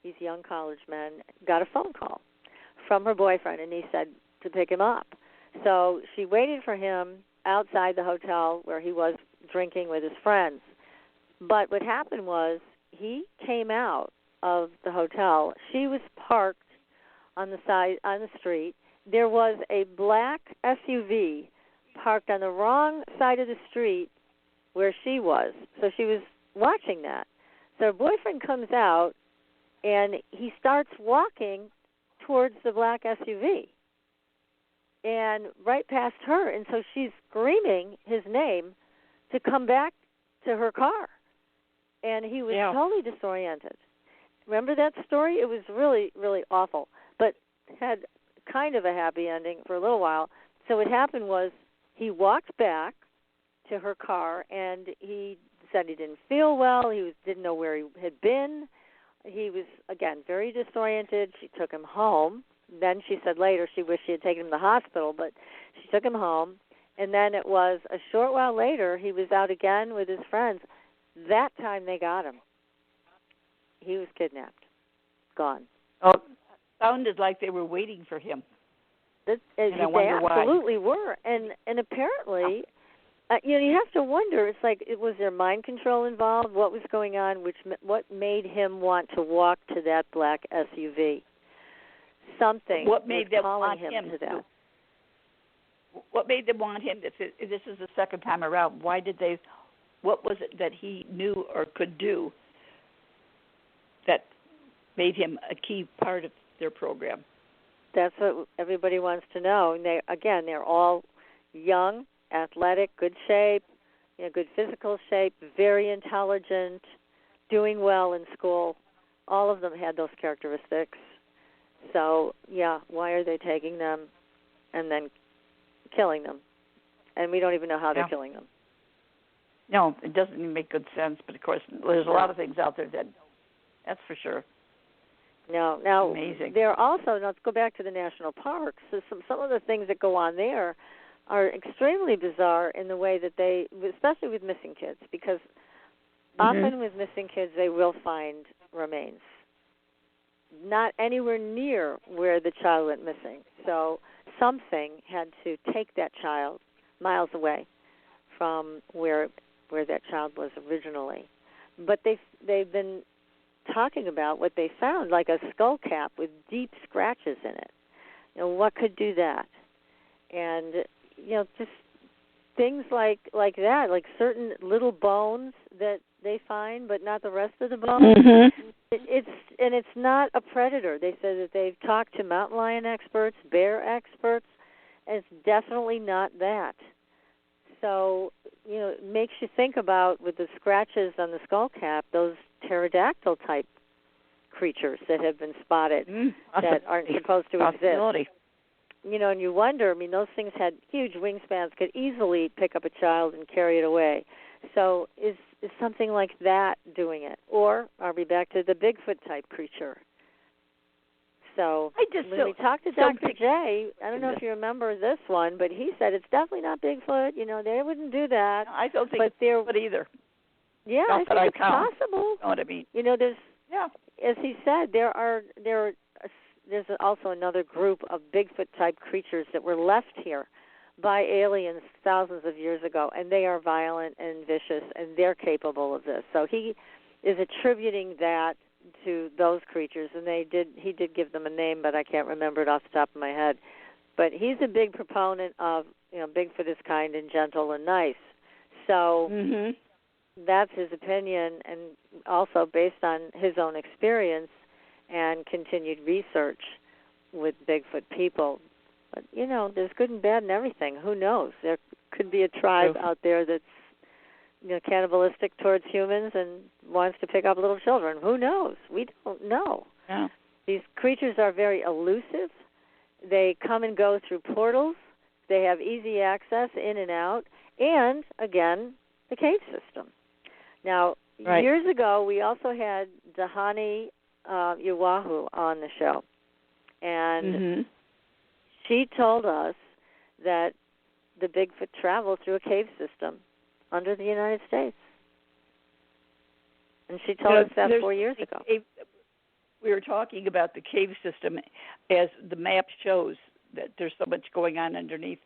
these young college men, got a phone call from her boyfriend, and he said to pick him up. So she waited for him outside the hotel where he was drinking with his friends. But what happened was he came out of the hotel. She was parked on the street. There was a black SUV parked on the wrong side of the street where she was. So she was watching that. So her boyfriend comes out, and he starts walking towards the black SUV and right past her. And so she's screaming his name to come back to her car. And he was totally disoriented. Remember that story? It was really, really awful, but had kind of a happy ending for a little while. So what happened was he walked back to her car, and he said he didn't feel well. He didn't know where he had been. He was, again, very disoriented. She took him home. Then she said later she wished she had taken him to the hospital, but she took him home. And then it was a short while later, he was out again with his friends. That time they got him. He was kidnapped, gone. Oh, it sounded like they were waiting for him. They absolutely were. And apparently, you have to wonder, it's like, was there mind control involved? What was going on? What made him want to walk to that black SUV? Something what made them calling want him to that. What made them want him? This is the second time around. Why did they? What was it that he knew or could do that made him a key part of their program? That's what everybody wants to know. And they're all young, athletic, good shape, good physical shape, very intelligent, doing well in school. All of them had those characteristics. So, why are they taking them and then killing them? And we don't even know how they're killing them. No, it doesn't even make good sense. But, of course, there's a lot of things out there that's for sure. No. Now, amazing. There are also, let's go back to the national parks. So some of the things that go on there are extremely bizarre in the way that they, especially with missing kids, because often with missing kids they will find remains. Not anywhere near where the child went missing. So something had to take that child miles away from where that child was originally. But they've been talking about what they found, like a skull cap with deep scratches in it. What could do that? And just things like that, like certain little bones that they find, but not the rest of the bones. Mm-hmm. It's not a predator. They said that they've talked to mountain lion experts, bear experts, and it's definitely not that. So, it makes you think about, with the scratches on the skull cap, those pterodactyl type creatures that have been spotted that aren't supposed to exist. And you wonder, those things had huge wingspans, could easily pick up a child and carry it away. So is something like that doing it? Or are we back to the Bigfoot type creature? So when we talked to Dr. J, I don't know if you remember this one, but he said it's definitely not Bigfoot. They wouldn't do that. No, I don't think it's Bigfoot either. Yeah, I think it's possible. You know what I mean? There's, as he said, there's also another group of Bigfoot-type creatures that were left here by aliens thousands of years ago, and they are violent and vicious, and they're capable of this. So he is attributing that to those creatures, and he did give them a name, but I can't remember it off the top of my head. But he's a big proponent of, Bigfoot is kind and gentle and nice. So that's his opinion, and also based on his own experience and continued research with Bigfoot people. But, there's good and bad in everything. Who knows? There could be a tribe out there that's, cannibalistic towards humans and wants to pick up little children. Who knows? We don't know. Yeah. These creatures are very elusive. They come and go through portals. They have easy access in and out. And, again, the cave system. Now, years ago, we also had Dahani Yawahu on the show. And she told us that the Bigfoot traveled through a cave system under the United States. And she told us that 4 years ago. We were talking about the cave system as the map shows that there's so much going on underneath.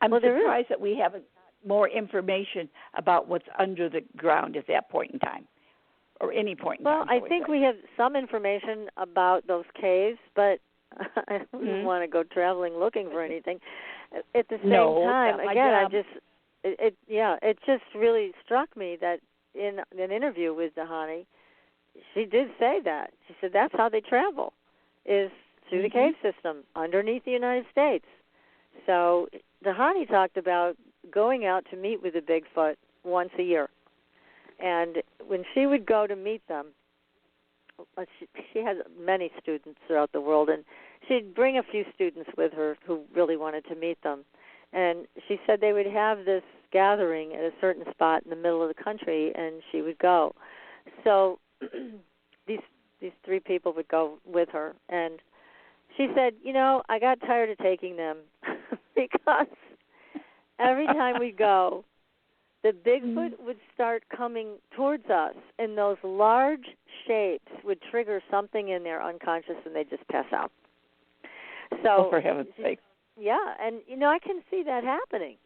I'm surprised that we haven't got more information about what's under the ground at that point in time, or any point in time. Well, I think we have some information about those caves, but I don't want to go traveling looking for anything. At the same time, again, it just really struck me that in an interview with Dahani, she did say that. She said that's how they travel, is through the cave system underneath the United States. So Dahani talked about going out to meet with the Bigfoot once a year. And when she would go to meet them, she had many students throughout the world, and she'd bring a few students with her who really wanted to meet them. And she said they would have this gathering at a certain spot in the middle of the country, and she would go. So these three people would go with her, and she said, I got tired of taking them because every time we go, the Bigfoot would start coming towards us, and those large shapes would trigger something in their unconscious, and they'd just pass out. So, for heaven's sake. Yeah, and, I can see that happening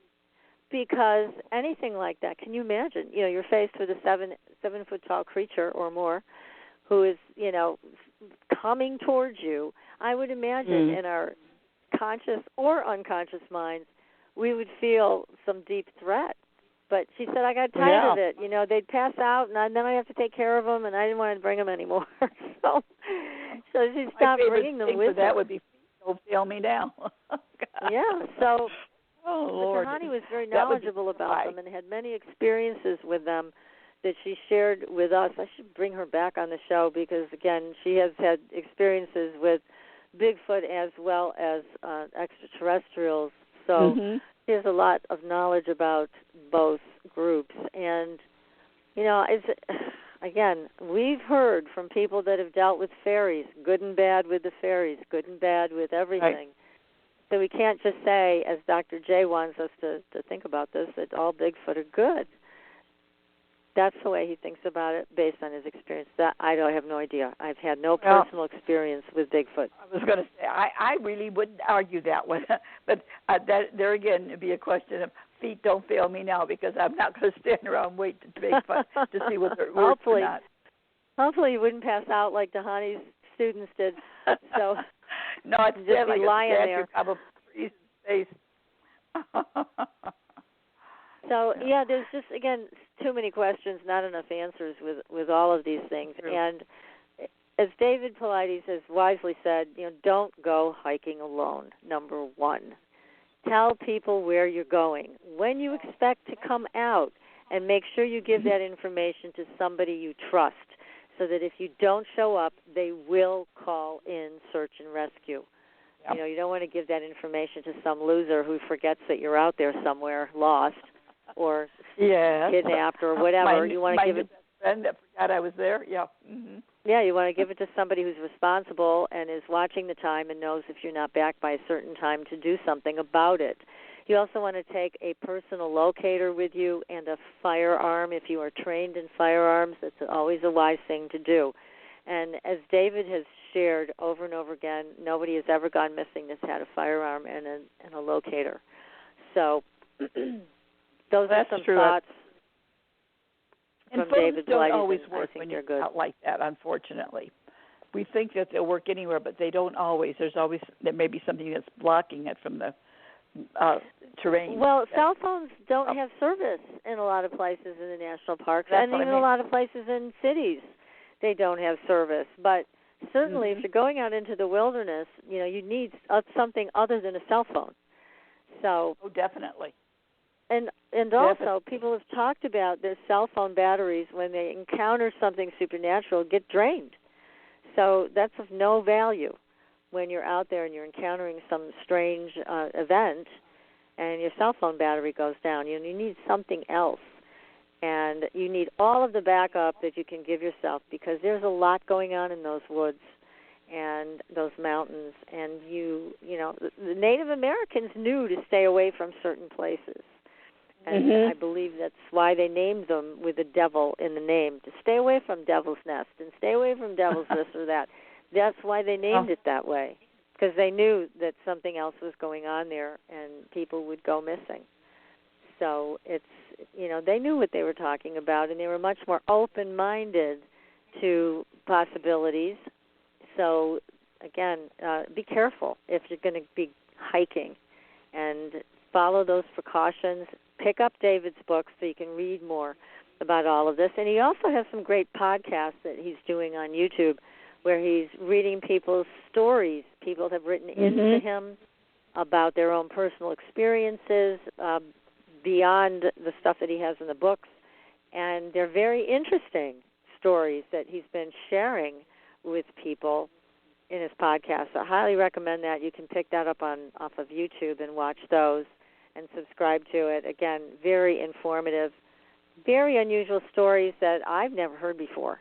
because anything like that, can you imagine? You're faced with a 7-foot-tall creature or more who is, coming towards you. I would imagine in our conscious or unconscious minds, we would feel some deep threat. But she said, I got tired of it. They'd pass out, and then I have to take care of them, and I didn't want to bring them anymore. so she stopped bringing them with her. That would be, don't fail me now. Yeah, so Lord. Dahani was very knowledgeable about them and had many experiences with them that she shared with us. I should bring her back on the show because, again, she has had experiences with Bigfoot as well as extraterrestrials. So she has a lot of knowledge about both groups. And, again, we've heard from people that have dealt with fairies, good and bad with the fairies, good and bad with everything. Right. So we can't just say, as Dr. J wants us to think about this, that all Bigfoot are good. That's the way he thinks about it based on his experience. That I have no idea. I've had no personal experience with Bigfoot. I was going to say, I really wouldn't argue that one. But that there again, it'd be a question of feet don't fail me now because I'm not going to stand around and wait to Bigfoot to see whether it works or not. Hopefully you wouldn't pass out like Dahani's students did. So no, it's just just be like lying a there. Probably freeze face. So yeah, there's just again too many questions, not enough answers with all of these things. True. And as David Paulides has wisely said, don't go hiking alone. Number one, tell people where you're going, when you expect to come out, and make sure you give that information to somebody you trust, so that if you don't show up, they will call in search and rescue. Yep. You don't want to give that information to some loser who forgets that you're out there somewhere lost or kidnapped or whatever. You want to give it to a friend that forgot I was there. Yeah. Mm-hmm. Yeah, you want to give it to somebody who's responsible and is watching the time and knows if you're not back by a certain time to do something about it. You also want to take a personal locator with you and a firearm if you are trained in firearms. That's always a wise thing to do. And as David has shared over and over again, nobody has ever gone missing that's had a firearm and a locator. So those are some thoughts and from David don't Paulides, always and work I think when they're you're good. out like that, unfortunately. We think that they'll work anywhere, but they don't always. There may be something that's blocking it from the terrain. Well, cell phones don't have service in a lot of places in the national parks, That's and even a lot of places in cities, they don't have service. But certainly, if you're going out into the wilderness, you need something other than a cell phone. So, definitely. And also, people have talked about their cell phone batteries when they encounter something supernatural get drained. So that's of no value when you're out there and you're encountering some strange event and your cell phone battery goes down. You need something else. And you need all of the backup that you can give yourself, because there's a lot going on in those woods and those mountains. And the Native Americans knew to stay away from certain places. And I believe that's why they named them with the devil in the name, to stay away from Devil's Nest and stay away from Devil's this or that. That's why they named it that way, because they knew that something else was going on there and people would go missing. So it's, they knew what they were talking about, and they were much more open-minded to possibilities. So, again, be careful if you're going to be hiking, and follow those precautions. Pick up David's books so you can read more about all of this. And he also has some great podcasts that he's doing on YouTube where he's reading people's stories. People have written into him about their own personal experiences beyond the stuff that he has in the books. And they're very interesting stories that he's been sharing with people in his podcast. So I highly recommend that. You can pick that up off of YouTube and watch those and subscribe to it. Again, very informative, very unusual stories that I've never heard before.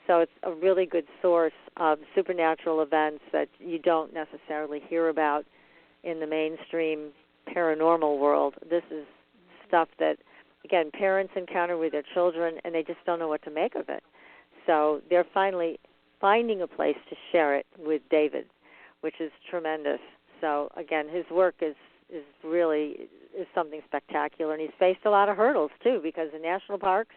So it's a really good source of supernatural events that you don't necessarily hear about in the mainstream paranormal world. This is stuff that, again, parents encounter with their children, and they just don't know what to make of it. So they're finally finding a place to share it with David, which is tremendous. So, again, his work is really something spectacular, and he's faced a lot of hurdles, too, because the national parks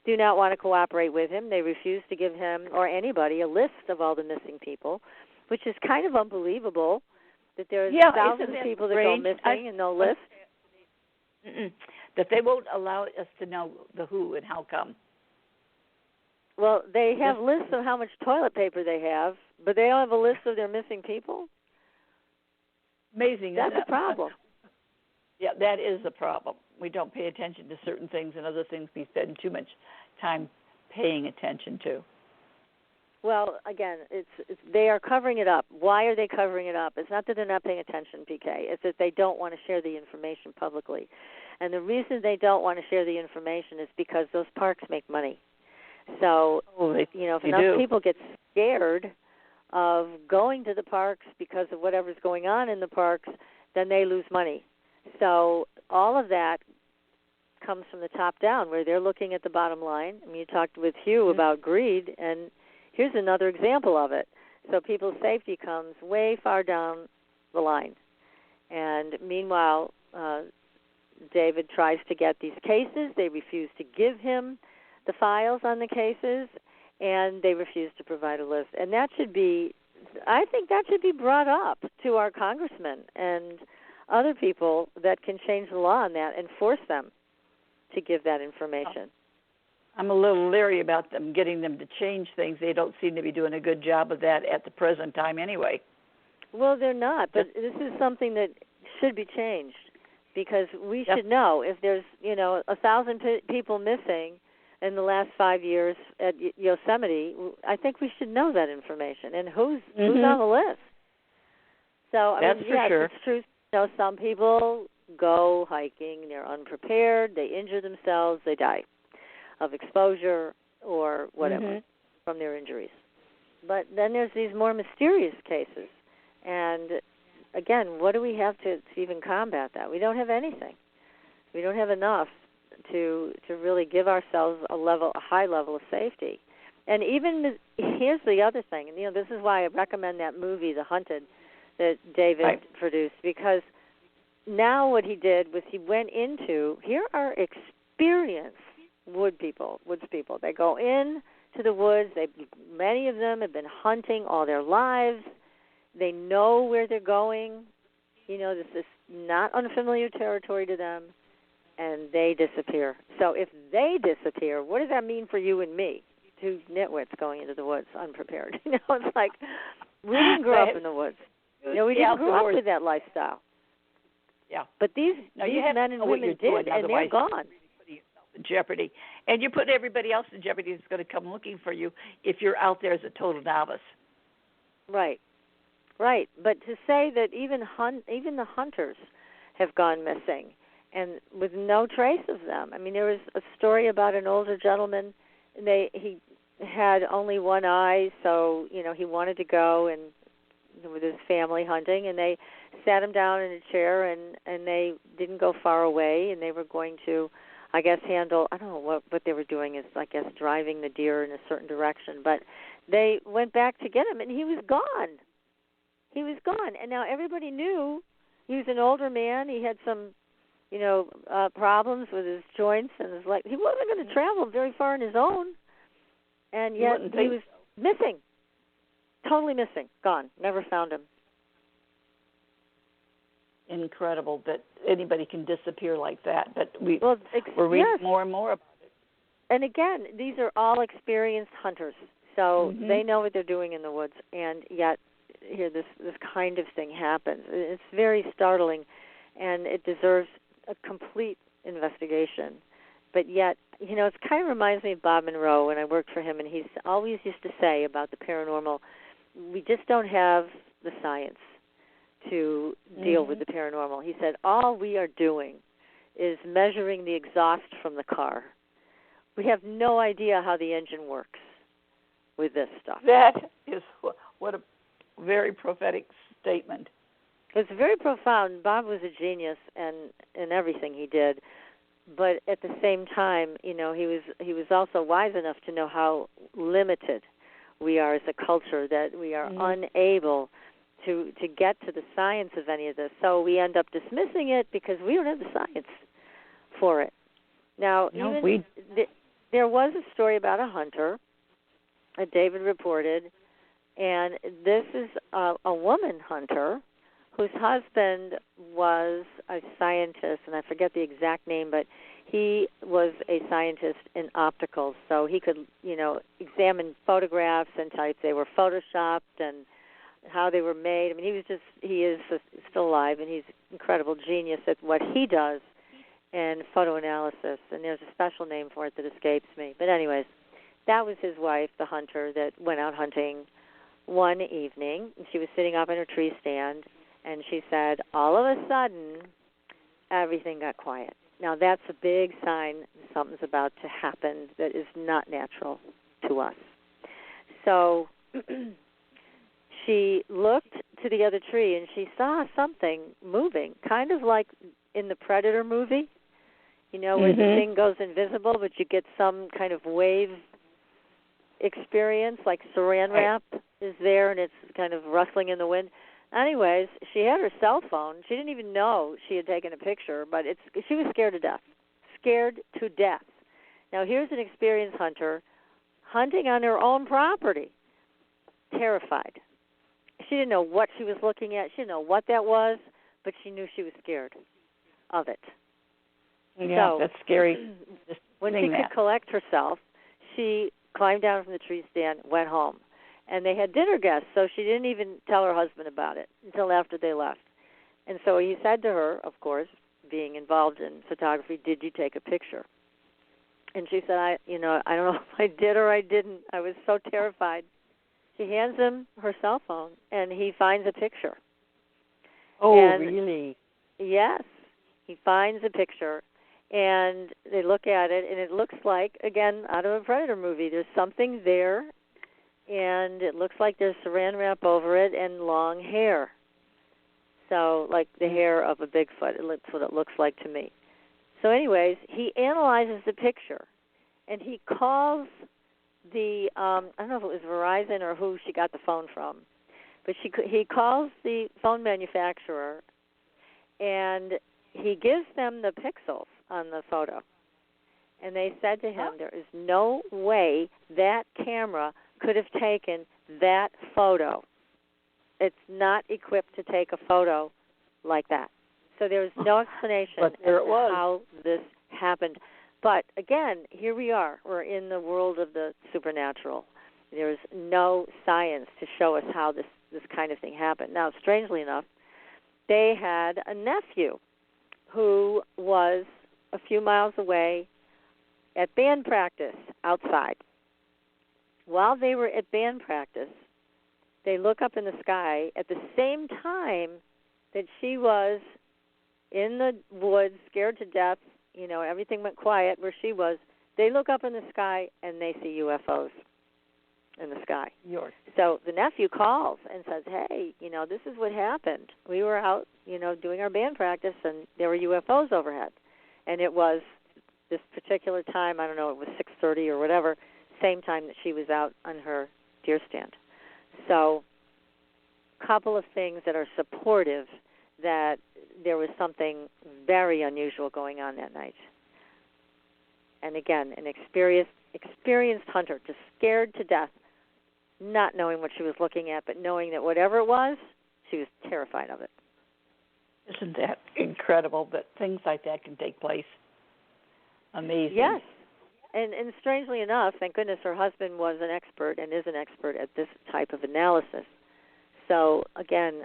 do not want to cooperate with him. They refuse to give him or anybody a list of all the missing people, which is kind of unbelievable that there's thousands of people that go missing and no list. That they won't allow us to know the who and how come. Well, they have lists of how much toilet paper they have, but they don't have a list of their missing people. Amazing. That's a problem. Yeah, that is a problem. We don't pay attention to certain things, and other things we spend too much time paying attention to. Well, again, they are covering it up. Why are they covering it up? It's not that they're not paying attention, PK. It's that they don't want to share the information publicly. And the reason they don't want to share the information is because those parks make money. So, if enough people get scared of going to the parks because of whatever's going on in the parks, then they lose money. So all of that comes from the top down, where they're looking at the bottom line. I mean, you talked with Hugh about greed, and here's another example of it. So people's safety comes way far down the line. And meanwhile, David tries to get these cases. They refuse to give him the files on the cases, and they refuse to provide a list. And that should be, I think that should be brought up to our congressmen and other people that can change the law on that and force them to give that information. I'm a little leery about them getting them to change things. They don't seem to be doing a good job of that at the present time anyway. Well, they're not, but this is something that should be changed because we should know if there's, 1,000 people missing in the last 5 years at Yosemite. I think we should know that information and who's on the list. So that's for sure. It's true. Some people go hiking, they're unprepared, they injure themselves, they die of exposure or whatever from their injuries. But then there's these more mysterious cases. And, again, what do we have to even combat that? We don't have anything. We don't have enough to really give ourselves a high level of safety. And even, here's the other thing, and this is why I recommend that movie, The Hunted, that David produced, because now what he did was he went into, here are experienced woods people. They go in to the woods. Many of them have been hunting all their lives. They know where they're going. This is not unfamiliar territory to them, and they disappear. So if they disappear, what does that mean for you and me, two nitwits going into the woods unprepared? It's like we didn't grow up in the woods. We didn't grow up with that lifestyle. Yeah. But these men and women did, and they're gone. In jeopardy. And you put everybody else in jeopardy that's going to come looking for you if you're out there as a total novice. Right. But to say that even the hunters have gone missing and with no trace of them. I mean, there was a story about an older gentleman. He had only one eye, so, he wanted to go and with his family hunting, and they sat him down in a chair, and they didn't go far away, and they were going to, I guess, handle, I don't know what they were doing is, I guess, driving the deer in a certain direction. But they went back to get him, and he was gone. And now everybody knew he was an older man. He had some, problems with his joints and his leg. He wasn't going to travel very far on his own, and yet he was missing, totally missing, gone, never found him. Incredible that anybody can disappear like that, but we're reading more and more about it. And again, these are all experienced hunters, so they know what they're doing in the woods, and yet here this kind of thing happens. It's very startling, and it deserves a complete investigation. But yet, it kind of reminds me of Bob Monroe when I worked for him, and he's always used to say about the paranormal, we just don't have the science to deal with the paranormal. He said, all we are doing is measuring the exhaust from the car. We have no idea how the engine works with this stuff. That is what a very prophetic statement. It's very profound. Bob was a genius in everything he did, but at the same time, he was also wise enough to know how limited we are as a culture, that we are unable to get to the science of any of this. So we end up dismissing it because we don't have the science for it. Now, there was a story about a hunter that David reported, and this is a woman hunter whose husband was a scientist, and I forget the exact name, but he was a scientist in opticals, so he could, examine photographs and type they were photoshopped and how they were made. I mean, he is still alive, and he's an incredible genius at what he does in photoanalysis, and there's a special name for it that escapes me. But anyways, that was his wife, the hunter, that went out hunting one evening. She was sitting up in her tree stand, and she said, all of a sudden, everything got quiet. Now, that's a big sign something's about to happen that is not natural to us. So she looked to the other tree, and she saw something moving, kind of like in the Predator movie, where the thing goes invisible, but you get some kind of wave experience, like saran wrap is there, and it's kind of rustling in the wind. Anyways, she had her cell phone. She didn't even know she had taken a picture, but she was scared to death. Now, here's an experienced hunter hunting on her own property, terrified. She didn't know what she was looking at. She didn't know what that was, but she knew she was scared of it. Yeah, so, that's scary. When she could collect herself, she climbed down from the tree stand, went home. And they had dinner guests, so she didn't even tell her husband about it until after they left. And so he said to her, of course, being involved in photography, did you take a picture? And she said, I don't know if I did or I didn't. I was so terrified. She hands him her cell phone, and he finds a picture. Oh, and really? Yes. He finds a picture, and they look at it, and it looks like, again, out of a Predator movie. There's something there, and it looks like there's saran wrap over it and long hair. So, like the hair of a Bigfoot. That's what it looks like to me. So anyways, he analyzes the picture, and he calls the, I don't know if it was Verizon or who she got the phone from, but he calls the phone manufacturer, and he gives them the pixels on the photo. And they said to him, there is no way that camera could have taken that photo. It's not equipped to take a photo like that. So there's no explanation as to how this happened. But, again, here we are. We're in the world of the supernatural. There's no science to show us how this kind of thing happened. Now, strangely enough, they had a nephew who was a few miles away at band practice outside. While they were at band practice, they look up in the sky at the same time that she was in the woods, scared to death. Everything went quiet where she was. They look up in the sky, and they see UFOs in the sky. So the nephew calls and says, hey, this is what happened. We were out, doing our band practice, and there were UFOs overhead. And it was this particular time, I don't know, it was 6:30 or whatever, same time that she was out on her deer stand. So a couple of things that are supportive that there was something very unusual going on that night. And again, an experienced hunter, just scared to death, not knowing what she was looking at, but knowing that whatever it was, she was terrified of it. Isn't that incredible that things like that can take place? Amazing. Yes. And strangely enough, thank goodness her husband was an expert and is an expert at this type of analysis. So, again,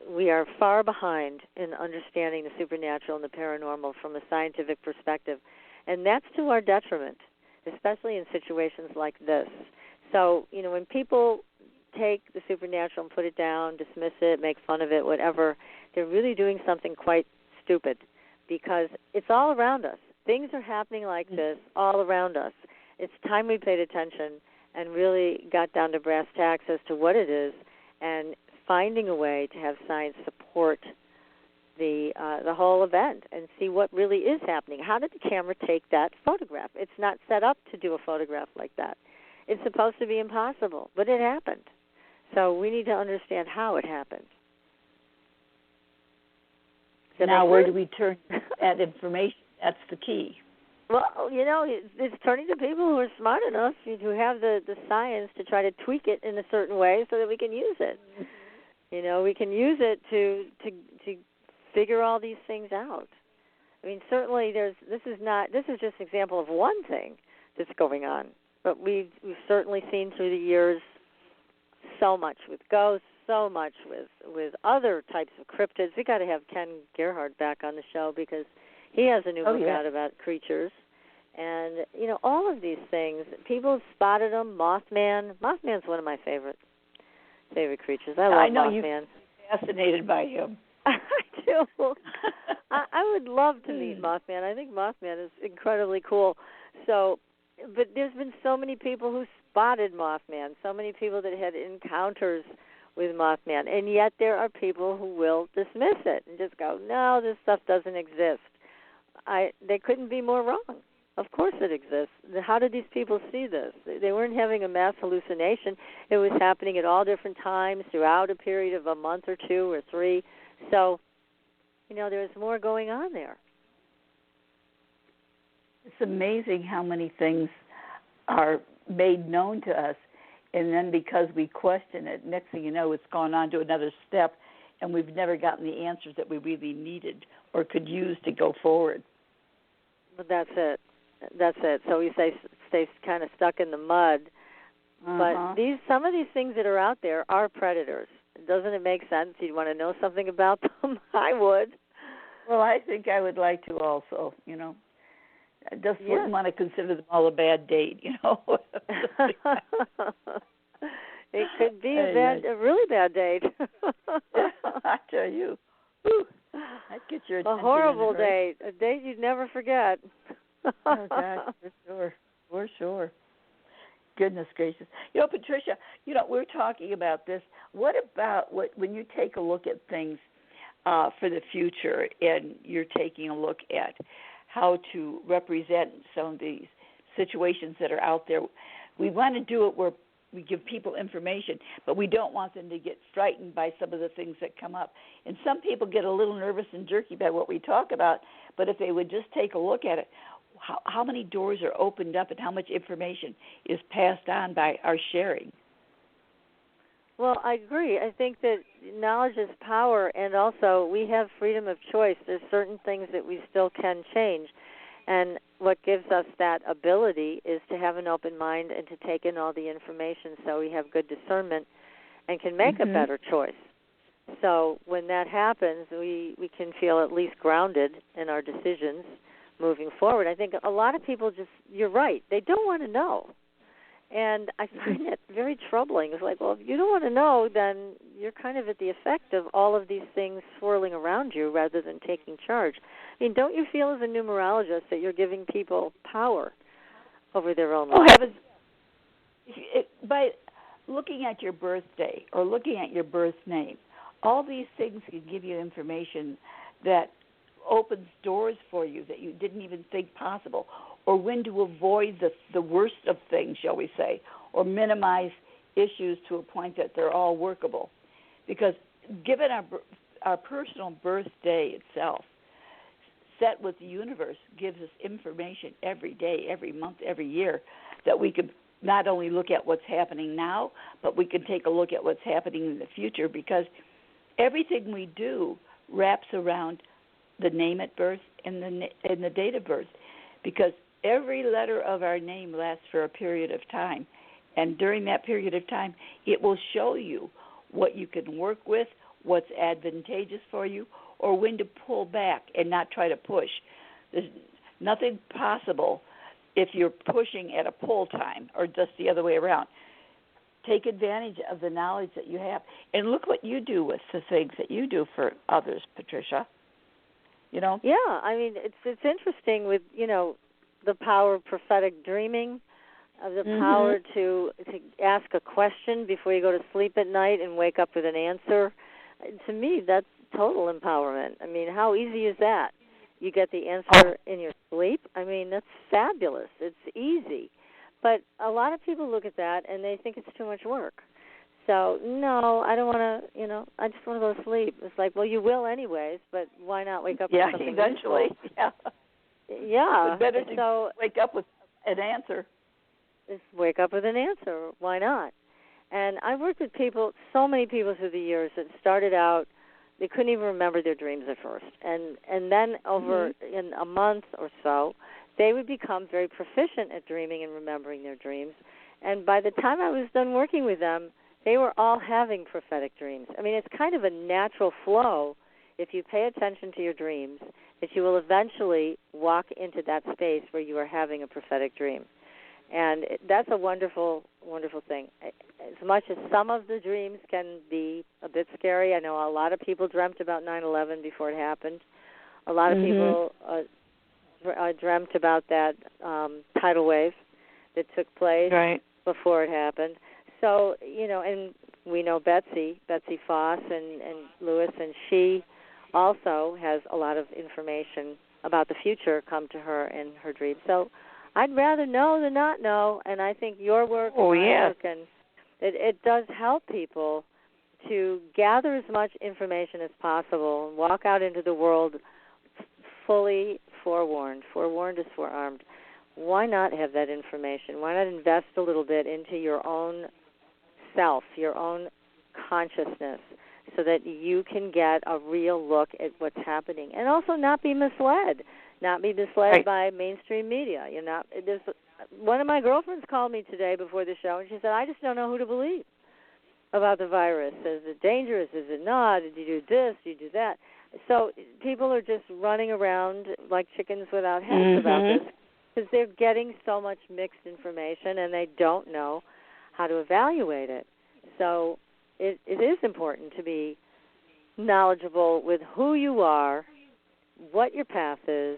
we are far behind in understanding the supernatural and the paranormal from a scientific perspective. And that's to our detriment, especially in situations like this. So, when people take the supernatural and put it down, dismiss it, make fun of it, whatever, they're really doing something quite stupid because it's all around us. Things are happening like this all around us. It's time we paid attention and really got down to brass tacks as to what it is and finding a way to have science support the whole event and see what really is happening. How did the camera take that photograph? It's not set up to do a photograph like that. It's supposed to be impossible, but it happened. So we need to understand how it happened. Now, where do we turn that information? That's the key. Well, it's turning to people who are smart enough who have the science to try to tweak it in a certain way so that we can use it. We can use it to figure all these things out. I mean, certainly this is just an example of one thing that's going on. But we've certainly seen through the years so much with ghosts, so much with other types of cryptids. We got to have Ken Gerhardt back on the show because he has a new book out about creatures. And, all of these things, people have spotted them. Mothman. Mothman's one of my favorite creatures. I love Mothman. You're fascinated by him. I do. I would love to meet Mothman. I think Mothman is incredibly cool. So, but there's been so many people who spotted Mothman, so many people that had encounters with Mothman, and yet there are people who will dismiss it and just go, no, this stuff doesn't exist. They couldn't be more wrong. Of course it exists. How did these people see this? They weren't having a mass hallucination. It was happening at all different times throughout a period of a month or 2 or 3. So, there's more going on there. It's amazing how many things are made known to us, and then because we question it, next thing you know, it's gone on to another step, and we've never gotten the answers that we really needed or could use to go forward. But that's it. So we stay kind of stuck in the mud. But some of these things that are out there are predators. Doesn't it make sense? You'd want to know something about them? I would. Well, I think I would like to also, I just wouldn't want to consider them all a bad date, It could be a really bad date. I tell you. Whew, I'd get your attention. A horrible date. A date you'd never forget. Oh, gosh, for sure. Goodness gracious. Patricia, we're talking about this. What about when you take a look at things for the future and you're taking a look at how to represent some of these situations that are out there? We want to do it where we give people information, but we don't want them to get frightened by some of the things that come up. And some people get a little nervous and jerky by what we talk about, but if they would just take a look at it, how many doors are opened up and how much information is passed on by our sharing? Well, I agree. I think that knowledge is power, and also we have freedom of choice. There's certain things that we still can change, and what gives us that ability is to have an open mind and to take in all the information so we have good discernment and can make a better choice. So when that happens, we can feel at least grounded in our decisions moving forward. I think a lot of people you're right, they don't want to know. And I find that very troubling. It's like, well, if you don't want to know, then you're kind of at the effect of all of these things swirling around you rather than taking charge. I mean, don't you feel as a numerologist that you're giving people power over their own lives? Oh, heavens. By looking at your birthday or looking at your birth name, all these things can give you information that opens doors for you that you didn't even think possible, or when to avoid the worst of things, shall we say, or minimize issues to a point that they're all workable. Because given our personal birthday itself, set with the universe, gives us information every day, every month, every year, that we could not only look at what's happening now, but we can take a look at what's happening in the future, because everything we do wraps around the name at birth and the date of birth, because every letter of our name lasts for a period of time, and during that period of time, it will show you what you can work with, what's advantageous for you, or when to pull back and not try to push. There's nothing possible if you're pushing at a pull time or just the other way around. Take advantage of the knowledge that you have, and look what you do with the things that you do for others, Patricia. Yeah, I mean, it's interesting with, the power of prophetic dreaming, of the power to ask a question before you go to sleep at night and wake up with an answer. To me, that's total empowerment. I mean, how easy is that? You get the answer in your sleep? I mean, that's fabulous. It's easy. But a lot of people look at that and they think it's too much work. So, no, I don't want to, I just want to go to sleep. It's like, well, you will anyways, but why not wake up with something eventually. useful? Yeah. It's better to wake up with an answer. Just wake up with an answer. Why not? And I've worked with so many people through the years that started out, they couldn't even remember their dreams at first. And then over in a month or so, they would become very proficient at dreaming and remembering their dreams. And by the time I was done working with them, they were all having prophetic dreams. I mean, it's kind of a natural flow if you pay attention to your dreams, that you will eventually walk into that space where you are having a prophetic dream. And that's a wonderful, wonderful thing. As much as some of the dreams can be a bit scary, I know a lot of people dreamt about 9/11 before it happened. A lot of people dreamt about that tidal wave that took place before it happened. So, and we know Betsy Foss and Lewis, and she also has a lot of information about the future come to her in her dreams. So I'd rather know than not know, and I think your work and my work, and it does help people to gather as much information as possible and walk out into the world fully forewarned. Forewarned is forearmed. why not have that information? Why not invest a little bit into your own self, your own consciousness, so that you can get a real look at what's happening, and also not be misled. Not be misled by mainstream media. One of my girlfriends called me today before the show, and she said, I just don't know who to believe about the virus. Is it dangerous? Is it not? Did you do this? Did you do that? So people are just running around like chickens without heads about this, because they're getting so much mixed information, and they don't know how to evaluate it. So it is important to be knowledgeable with who you are, what your path is,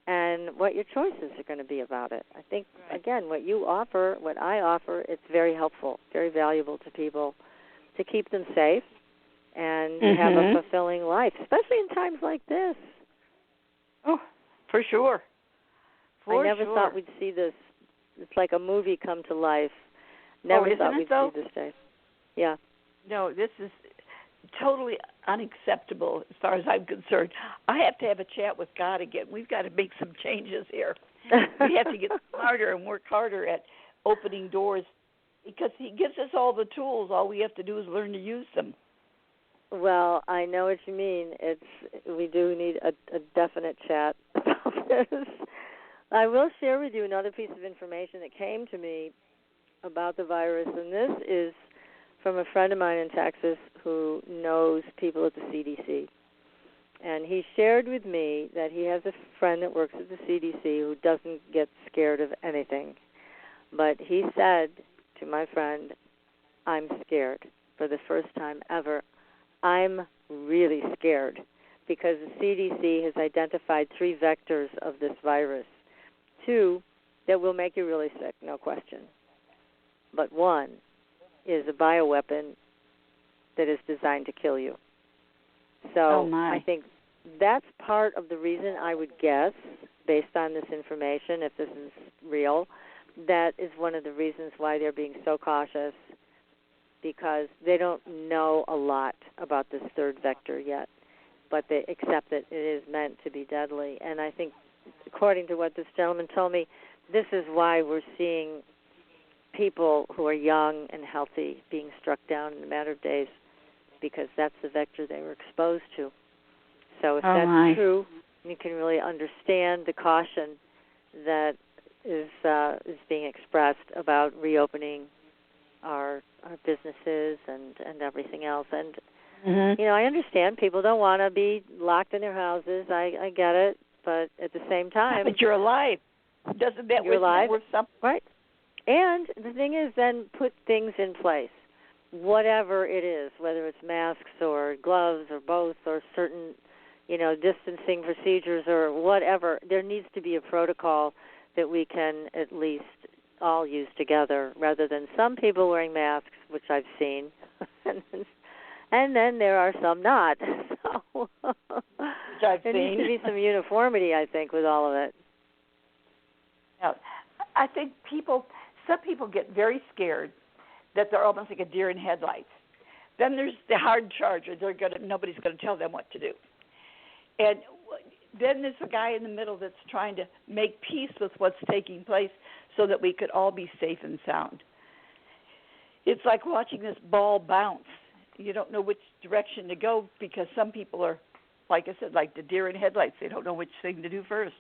and what your choices are going to be about it. I think, again, what you offer, what I offer, it's very helpful, very valuable to people to keep them safe and to have a fulfilling life, especially in times like this. Oh, for sure. I never thought we'd see this. It's like a movie come to life. Never thought we'd see this day. Yeah. No, this is totally unacceptable as far as I'm concerned. I have to have a chat with God again. We've got to make some changes here. We have to get smarter and work harder at opening doors, because He gives us all the tools. All we have to do is learn to use them. Well, I know what you mean. We do need a definite chat about this. I will share with you another piece of information that came to me about the virus, and this is from a friend of mine in Texas who knows people at the CDC. And he shared with me that he has a friend that works at the CDC who doesn't get scared of anything. But he said to my friend, I'm scared for the first time ever. I'm really scared because the CDC has identified 3 vectors of this virus. 2 that will make you really sick, no question. But 1 is a bioweapon that is designed to kill you. So I think that's part of the reason, I would guess, based on this information, if this is real, that is one of the reasons why they're being so cautious, because they don't know a lot about this 3rd vector yet, but they accept that it is meant to be deadly. And I think, according to what this gentleman told me, this is why we're seeing people who are young and healthy being struck down in a matter of days, because that's the vector they were exposed to. So if that's true, you can really understand the caution that is being expressed about reopening our businesses and everything else. And I understand people don't want to be locked in their houses. I get it, but at the same time, but you're alive. Doesn't that worth something? Right. And the thing is, then put things in place, whatever it is, whether it's masks or gloves or both or certain, distancing procedures or whatever. There needs to be a protocol that we can at least all use together, rather than some people wearing masks, which I've seen, and then there are some not. So there needs to be some uniformity, I think, with all of it. Now, I think some people get very scared that they're almost like a deer in headlights. Then there's the hard charger. Nobody's going to tell them what to do. And then there's a guy in the middle that's trying to make peace with what's taking place so that we could all be safe and sound. It's like watching this ball bounce. You don't know which direction to go, because some people are, like I said, like the deer in headlights. They don't know which thing to do first.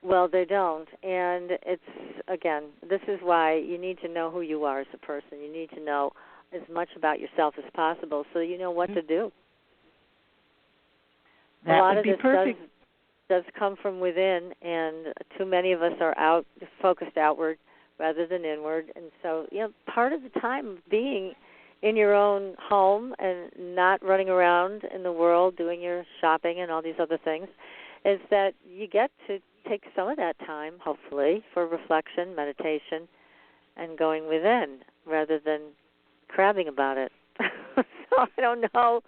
Well, they don't. And this is why you need to know who you are as a person. You need to know as much about yourself as possible so you know what to do. That a lot would be of this perfect. does come from within, and too many of us are focused outward rather than inward. And so, part of the time of being in your own home and not running around in the world doing your shopping and all these other things is that you get to take some of that time, hopefully, for reflection, meditation, and going within rather than crabbing about it. So I don't know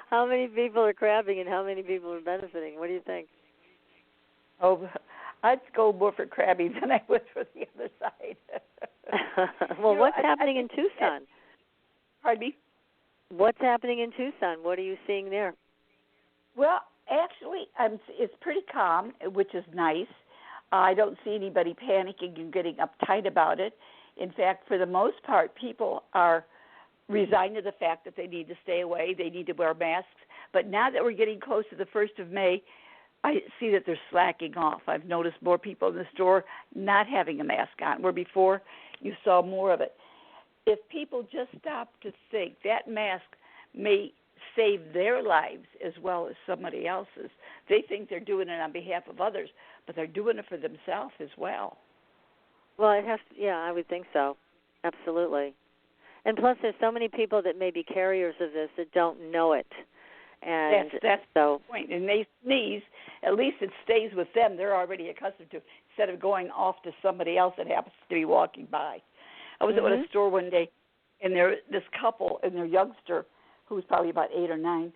how many people are crabbing and how many people are benefiting. What do you think? Oh, I'd go more for crabbing than I would for the other side. Well, what's happening in Tucson? Pardon me? What's happening in Tucson? What are you seeing there? Well, actually, it's pretty calm, which is nice. I don't see anybody panicking and getting uptight about it. In fact, for the most part, people are resigned to the fact that they need to stay away, they need to wear masks. But now that we're getting close to the 1st of May, I see that they're slacking off. I've noticed more people in the store not having a mask on, where before you saw more of it. If people just stop to think, that mask may save their lives as well as somebody else's. They think they're doing it on behalf of others, but they're doing it for themselves as well. Well, it has to, I would think so. Absolutely. And plus, there's so many people that may be carriers of this that don't know it. And that's the point. And they sneeze, at least it stays with them. They're already accustomed to it, instead of going off to somebody else that happens to be walking by. I was at a store one day, and this couple and their youngster, who was probably about 8 or 9,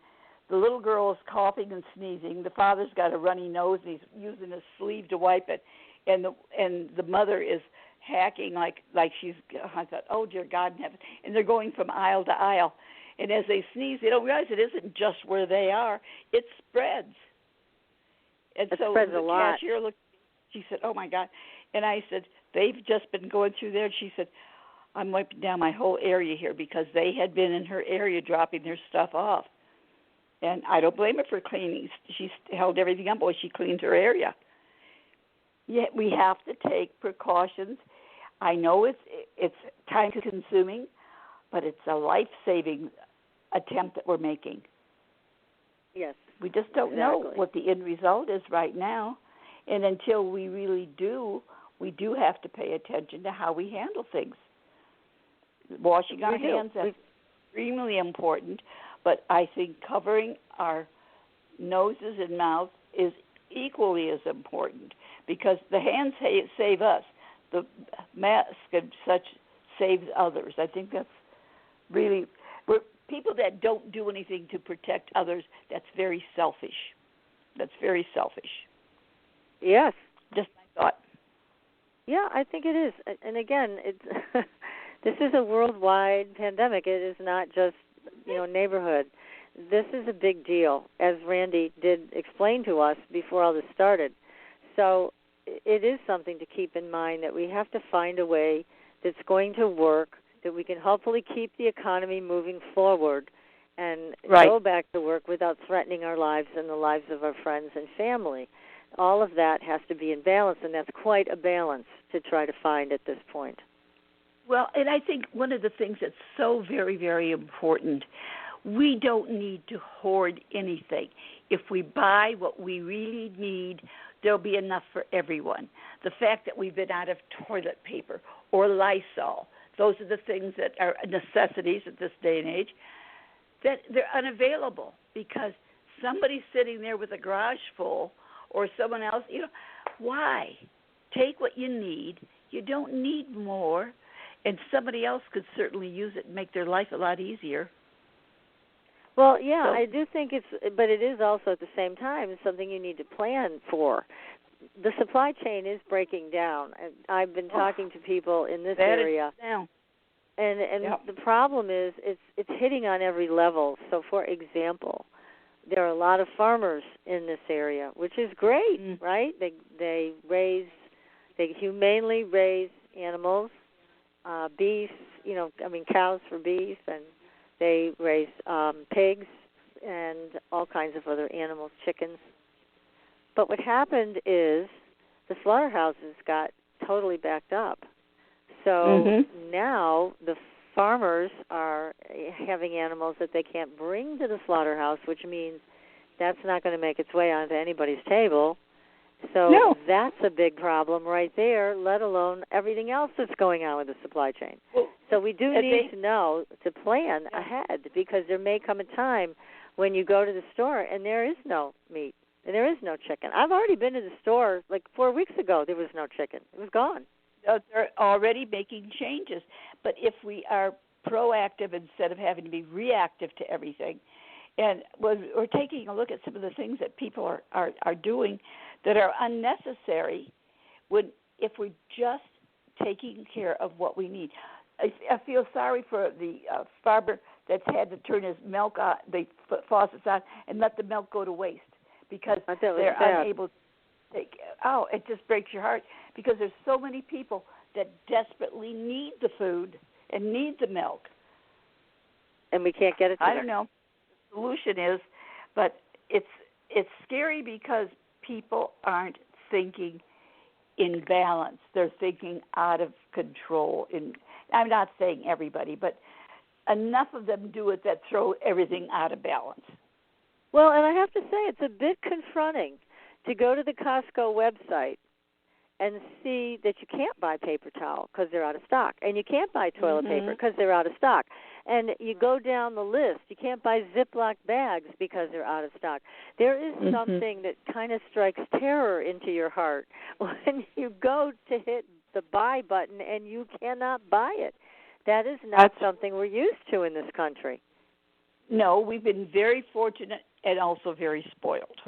the little girl is coughing and sneezing. The father's got a runny nose, and he's using his sleeve to wipe it. And the mother is hacking like she's, I thought, oh, dear God in heaven. And they're going from aisle to aisle. And as they sneeze, they don't realize it isn't just where they are. It spreads. And it so spreads the a lot. cashier looked, she said, oh, my God. And I said, they've just been going through there. And she said, I'm wiping down my whole area here because they had been in her area dropping their stuff off. And I don't blame her for cleaning. She held everything up while she cleaned her area. Yet we have to take precautions. I know it's time-consuming, but it's a life-saving attempt that we're making. Yes. We just don't know what the end result is right now. And until we really do, we do have to pay attention to how we handle things. Washing our hands, that's extremely important, but I think covering our noses and mouths is equally as important, because the hands save us. The mask and such saves others. I think that's really, people that don't do anything to protect others, that's very selfish. That's very selfish. Yes. Just my thought. Yeah, I think it is. And again, it's this is a worldwide pandemic. It is not just, neighborhood. This is a big deal, as Randy did explain to us before all this started. So it is something to keep in mind, that we have to find a way that's going to work, that we can hopefully keep the economy moving forward and go back to work without threatening our lives and the lives of our friends and family. All of that has to be in balance, and that's quite a balance to try to find at this point. Well, and I think one of the things that's so very, very important, we don't need to hoard anything. If we buy what we really need, there'll be enough for everyone. The fact that we've been out of toilet paper or Lysol, those are the things that are necessities at this day and age, that they're unavailable because somebody's sitting there with a garage full, or someone else, why? Take what you need. You don't need more. And somebody else could certainly use it and make their life a lot easier. Well, yeah, I do think but it is also at the same time something you need to plan for. The supply chain is breaking down. I've been talking to people in this area. And the problem is it's hitting on every level. So, for example, there are a lot of farmers in this area, which is great, right? They humanely raise animals, beef, cows for beef, and they raise pigs and all kinds of other animals, chickens. But what happened is the slaughterhouses got totally backed up. So now the farmers are having animals that they can't bring to the slaughterhouse, which means that's not going to make its way onto anybody's table. So that's a big problem right there, let alone everything else that's going on with the supply chain. So we do need to know to plan ahead, because there may come a time when you go to the store and there is no meat and there is no chicken. I've already been to the store like 4 weeks ago. There was no chicken. It was gone. They're already making changes. But if we are proactive instead of having to be reactive to everything, and we're taking a look at some of the things that people are doing that are unnecessary, if we're just taking care of what we need. I feel sorry for the farmer that's had to turn his milk the faucets on and let the milk go to waste because they're unable. it just breaks your heart because there's so many people that desperately need the food and need the milk. And we can't get it to I don't know what the solution is, but it's scary because people aren't thinking in balance. They're thinking out of control. I'm not saying everybody, but enough of them do it that throw everything out of balance. Well, and I have to say it's a bit confronting to go to the Costco website and see that you can't buy paper towel because they're out of stock, and you can't buy toilet paper because they're out of stock. And you go down the list, you can't buy Ziploc bags because they're out of stock. There is something that kind of strikes terror into your heart when you go to hit the buy button and you cannot buy it. That is not something we're used to in this country. No, we've been very fortunate and also very spoiled.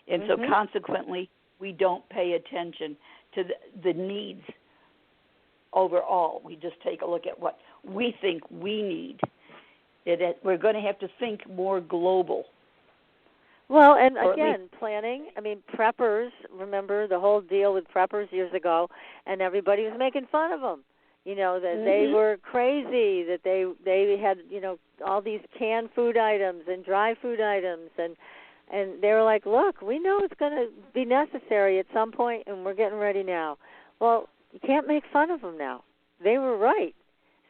And so consequently, we don't pay attention to the needs overall. We just take a look at what we think we need. We're going to have to think more global. Well, and again, planning. I mean, preppers, remember the whole deal with preppers years ago, and everybody was making fun of them. You know, that they were crazy, that they had, you know, all these canned food items and dry food items, and they were like, look, we know it's going to be necessary at some point, and we're getting ready now. Well, you can't make fun of them now. They were right.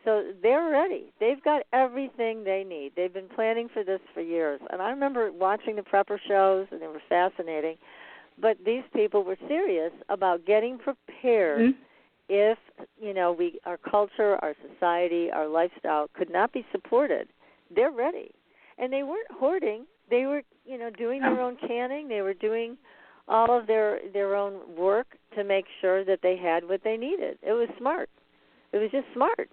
So they're ready. They've got everything they need. They've been planning for this for years. And I remember watching the prepper shows, and they were fascinating. But these people were serious about getting prepared if, you know, our culture, our society, our lifestyle could not be supported. They're ready. And they weren't hoarding. They were, you know, doing their own canning. They were doing all of their own work to make sure that they had what they needed. It was smart. It was just smart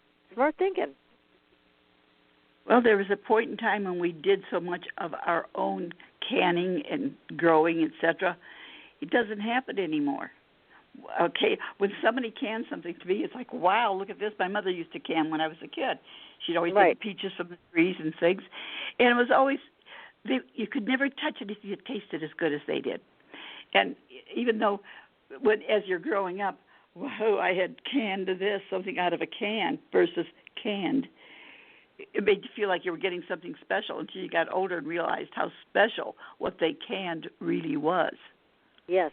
thinking. Well, there was a point in time when we did so much of our own canning and growing, etc. It doesn't happen anymore. Okay, when somebody cans something to me, it's like, wow, look at this. My mother used to can when I was a kid. She'd always take peaches from the trees and figs. And it was always, you could never touch it if you tasted as good as they did. And even though, as you're growing up, whoa, I had canned this, something out of a can versus canned. It made you feel like you were getting something special until you got older and realized how special what they canned really was. Yes,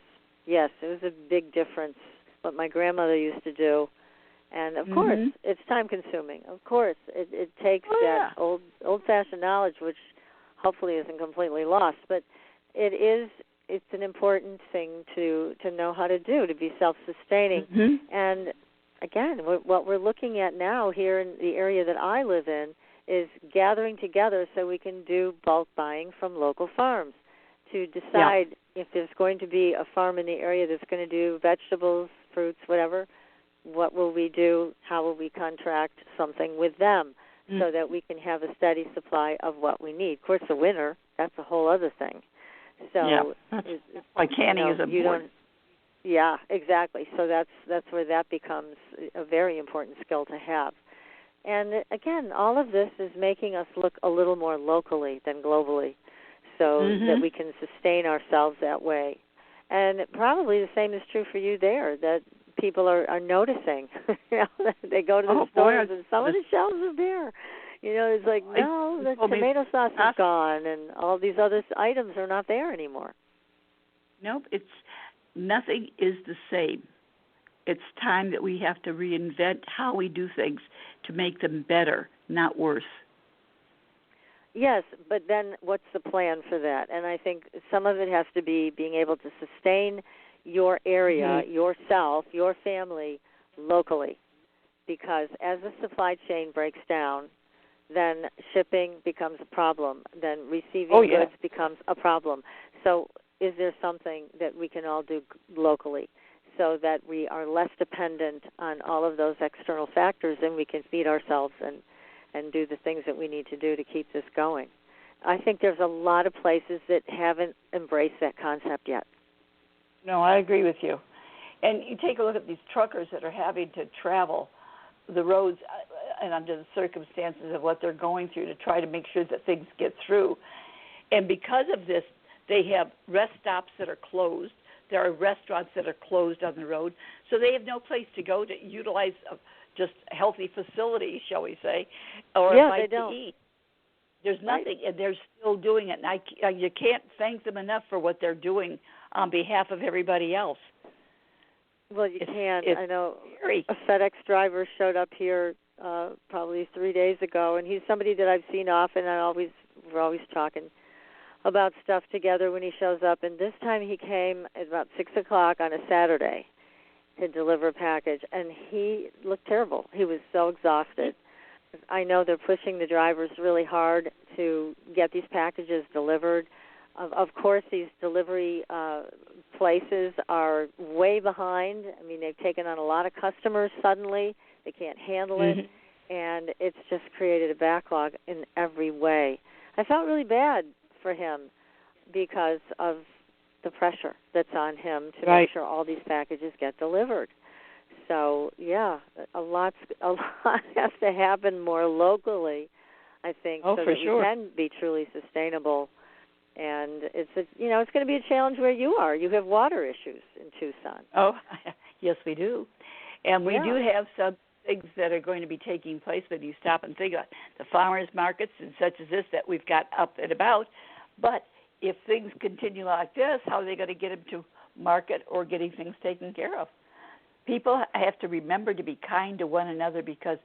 it was a big difference, what my grandmother used to do. And, of course, it's time-consuming. Of course, it takes that old-fashioned knowledge, which hopefully isn't completely lost. But it's an important thing to know how to do, to be self-sustaining. And, again, what we're looking at now here in the area that I live in is gathering together so we can do bulk buying from local farms to decide if there's going to be a farm in the area that's going to do vegetables, fruits, whatever. What will we do? How will we contract something with them so that we can have a steady supply of what we need? Of course, the winter, that's a whole other thing. So that's why canning is important. Yeah, exactly. So that's where that becomes a very important skill to have. And, again, all of this is making us look a little more locally than globally so that we can sustain ourselves that way. And probably the same is true for you there, that people are noticing. You know, they go to the stores and some of the shelves are bare. You know, it's like, no, the tomato sauce is gone and all these other items are not there anymore. Nope, nothing is the same. It's time that we have to reinvent how we do things to make them better, not worse. Yes, but then what's the plan for that? And I think some of it has to be being able to sustain your area, yourself, your family locally. Because as the supply chain breaks down, then shipping becomes a problem. Then receiving goods becomes a problem. So is there something that we can all do locally so that we are less dependent on all of those external factors and we can feed ourselves and do the things that we need to do to keep this going? I think there's a lot of places that haven't embraced that concept yet. No, I agree with you. And you take a look at these truckers that are having to travel the roads and under the circumstances of what they're going through to try to make sure that things get through. And because of this, they have rest stops that are closed There are restaurants that are closed on the road, so they have no place to go to utilize just healthy facilities, shall we say, or a bite to eat. There's nothing, and they're still doing it. And you can't thank them enough for what they're doing on behalf of everybody else. Well, you can't. I know a FedEx driver showed up here probably 3 days ago, and he's somebody that I've seen often, and we're always talking about stuff together when he shows up. And this time he came at about 6 o'clock on a Saturday to deliver a package, and he looked terrible. He was so exhausted. I know they're pushing the drivers really hard to get these packages delivered. Of course, these delivery places are way behind. I mean, they've taken on a lot of customers suddenly. They can't handle it, and it's just created a backlog in every way. I felt really bad for him because of the pressure that's on him to make sure all these packages get delivered. So, yeah, a lot has to happen more locally, I think, so that we can be truly sustainable. And it's going to be a challenge where you are. You have water issues in Tucson. Oh, yes, we do. And we do have some things that are going to be taking place when you stop and think about the farmers markets and such as this that we've got up and about. But if things continue like this, how are they going to get them to market or getting things taken care of? People have to remember to be kind to one another, because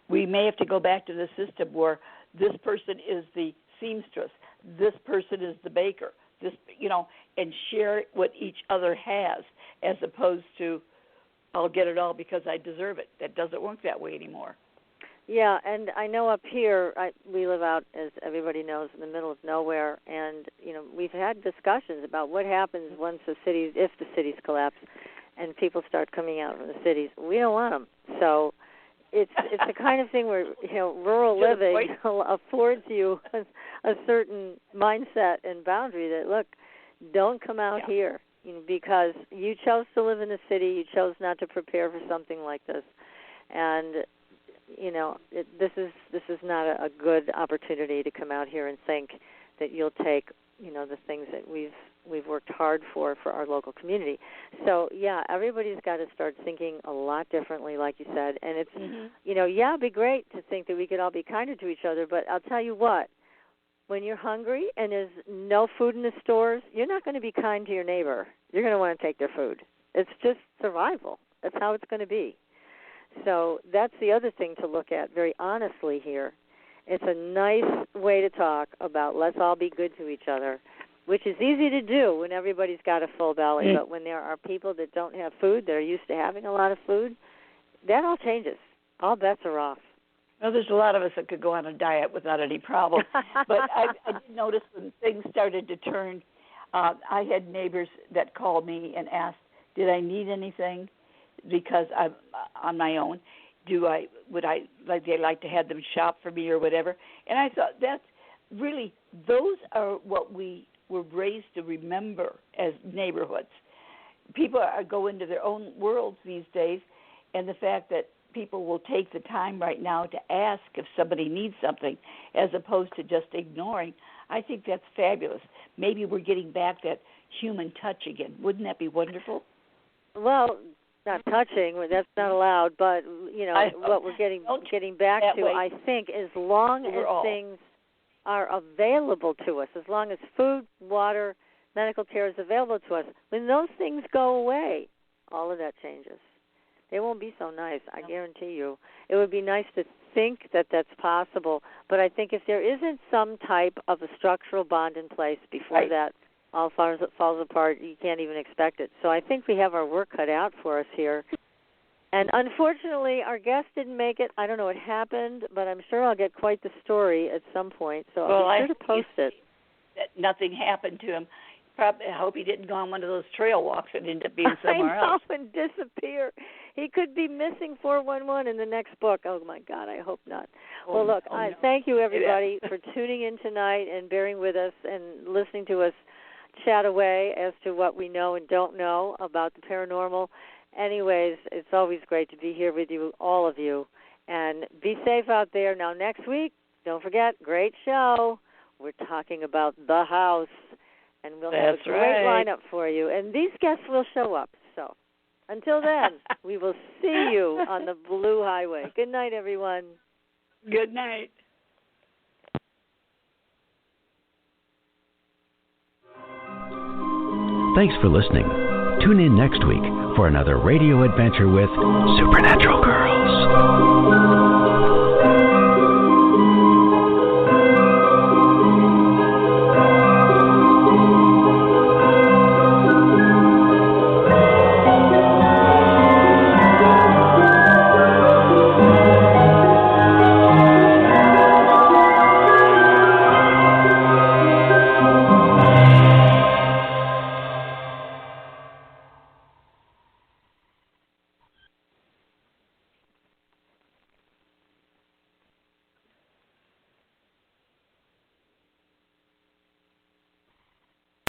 we may have to go back to the system where this person is the seamstress, this person is the baker, and share what each other has, as opposed to, I'll get it all because I deserve it. That doesn't work that way anymore. Yeah, and I know up here, we live out, as everybody knows, in the middle of nowhere, and we've had discussions about what happens if the cities collapse and people start coming out from the cities. We don't want them. So it's the kind of thing where rural living affords you a certain mindset and boundary that, look, don't come out here, because you chose to live in the city. You chose not to prepare for something like this, and this is not a good opportunity to come out here and think that you'll take the things that we've worked hard for our local community. So, yeah, everybody's got to start thinking a lot differently, like you said. And it's, it'd be great to think that we could all be kinder to each other, but I'll tell you what, when you're hungry and there's no food in the stores, you're not going to be kind to your neighbor. You're going to want to take their food. It's just survival. That's how it's going to be. So that's the other thing to look at very honestly here. It's a nice way to talk about let's all be good to each other, which is easy to do when everybody's got a full belly. But when there are people that don't have food, that are used to having a lot of food, that all changes. All bets are off. Well, there's a lot of us that could go on a diet without any problem. But I did notice when things started to turn, I had neighbors that called me and asked, did I need anything? Because I'm on my own. Would I like to have them shop for me or whatever? And I thought that's really, those are what we were raised to remember as neighborhoods. People go into their own worlds these days, and the fact that people will take the time right now to ask if somebody needs something as opposed to just ignoring, I think that's fabulous. Maybe we're getting back that human touch again. Wouldn't that be wonderful? Well, not touching, that's not allowed, but what we're getting back to, I think, as long as things are available to us, as long as food, water, medical care is available to us, when those things go away, all of that changes. They won't be so nice, I guarantee you. It would be nice to think that that's possible, but I think if there isn't some type of a structural bond in place before that all falls apart, you can't even expect it. So I think we have our work cut out for us here. And unfortunately, our guest didn't make it. I don't know what happened, but I'm sure I'll get quite the story at some point. So I'll be sure to post it. That nothing happened to him. Probably, I hope he didn't go on one of those trail walks and end up being somewhere else. I know, and disappear. He could be missing 411 in the next book. Oh, my God, I hope not. Well, look, thank you, everybody, for tuning in tonight and bearing with us and listening to us chat away as to what we know and don't know about the paranormal. Anyways, it's always great to be here with you, all of you. And be safe out there. Now, next week, don't forget, great show. We're talking about The House. and we'll have a great lineup for you. And these guests will show up. So until then, we will see you on the Blue Highway. Good night, everyone. Good night. Thanks for listening. Tune in next week for another radio adventure with Supernatural Girlz.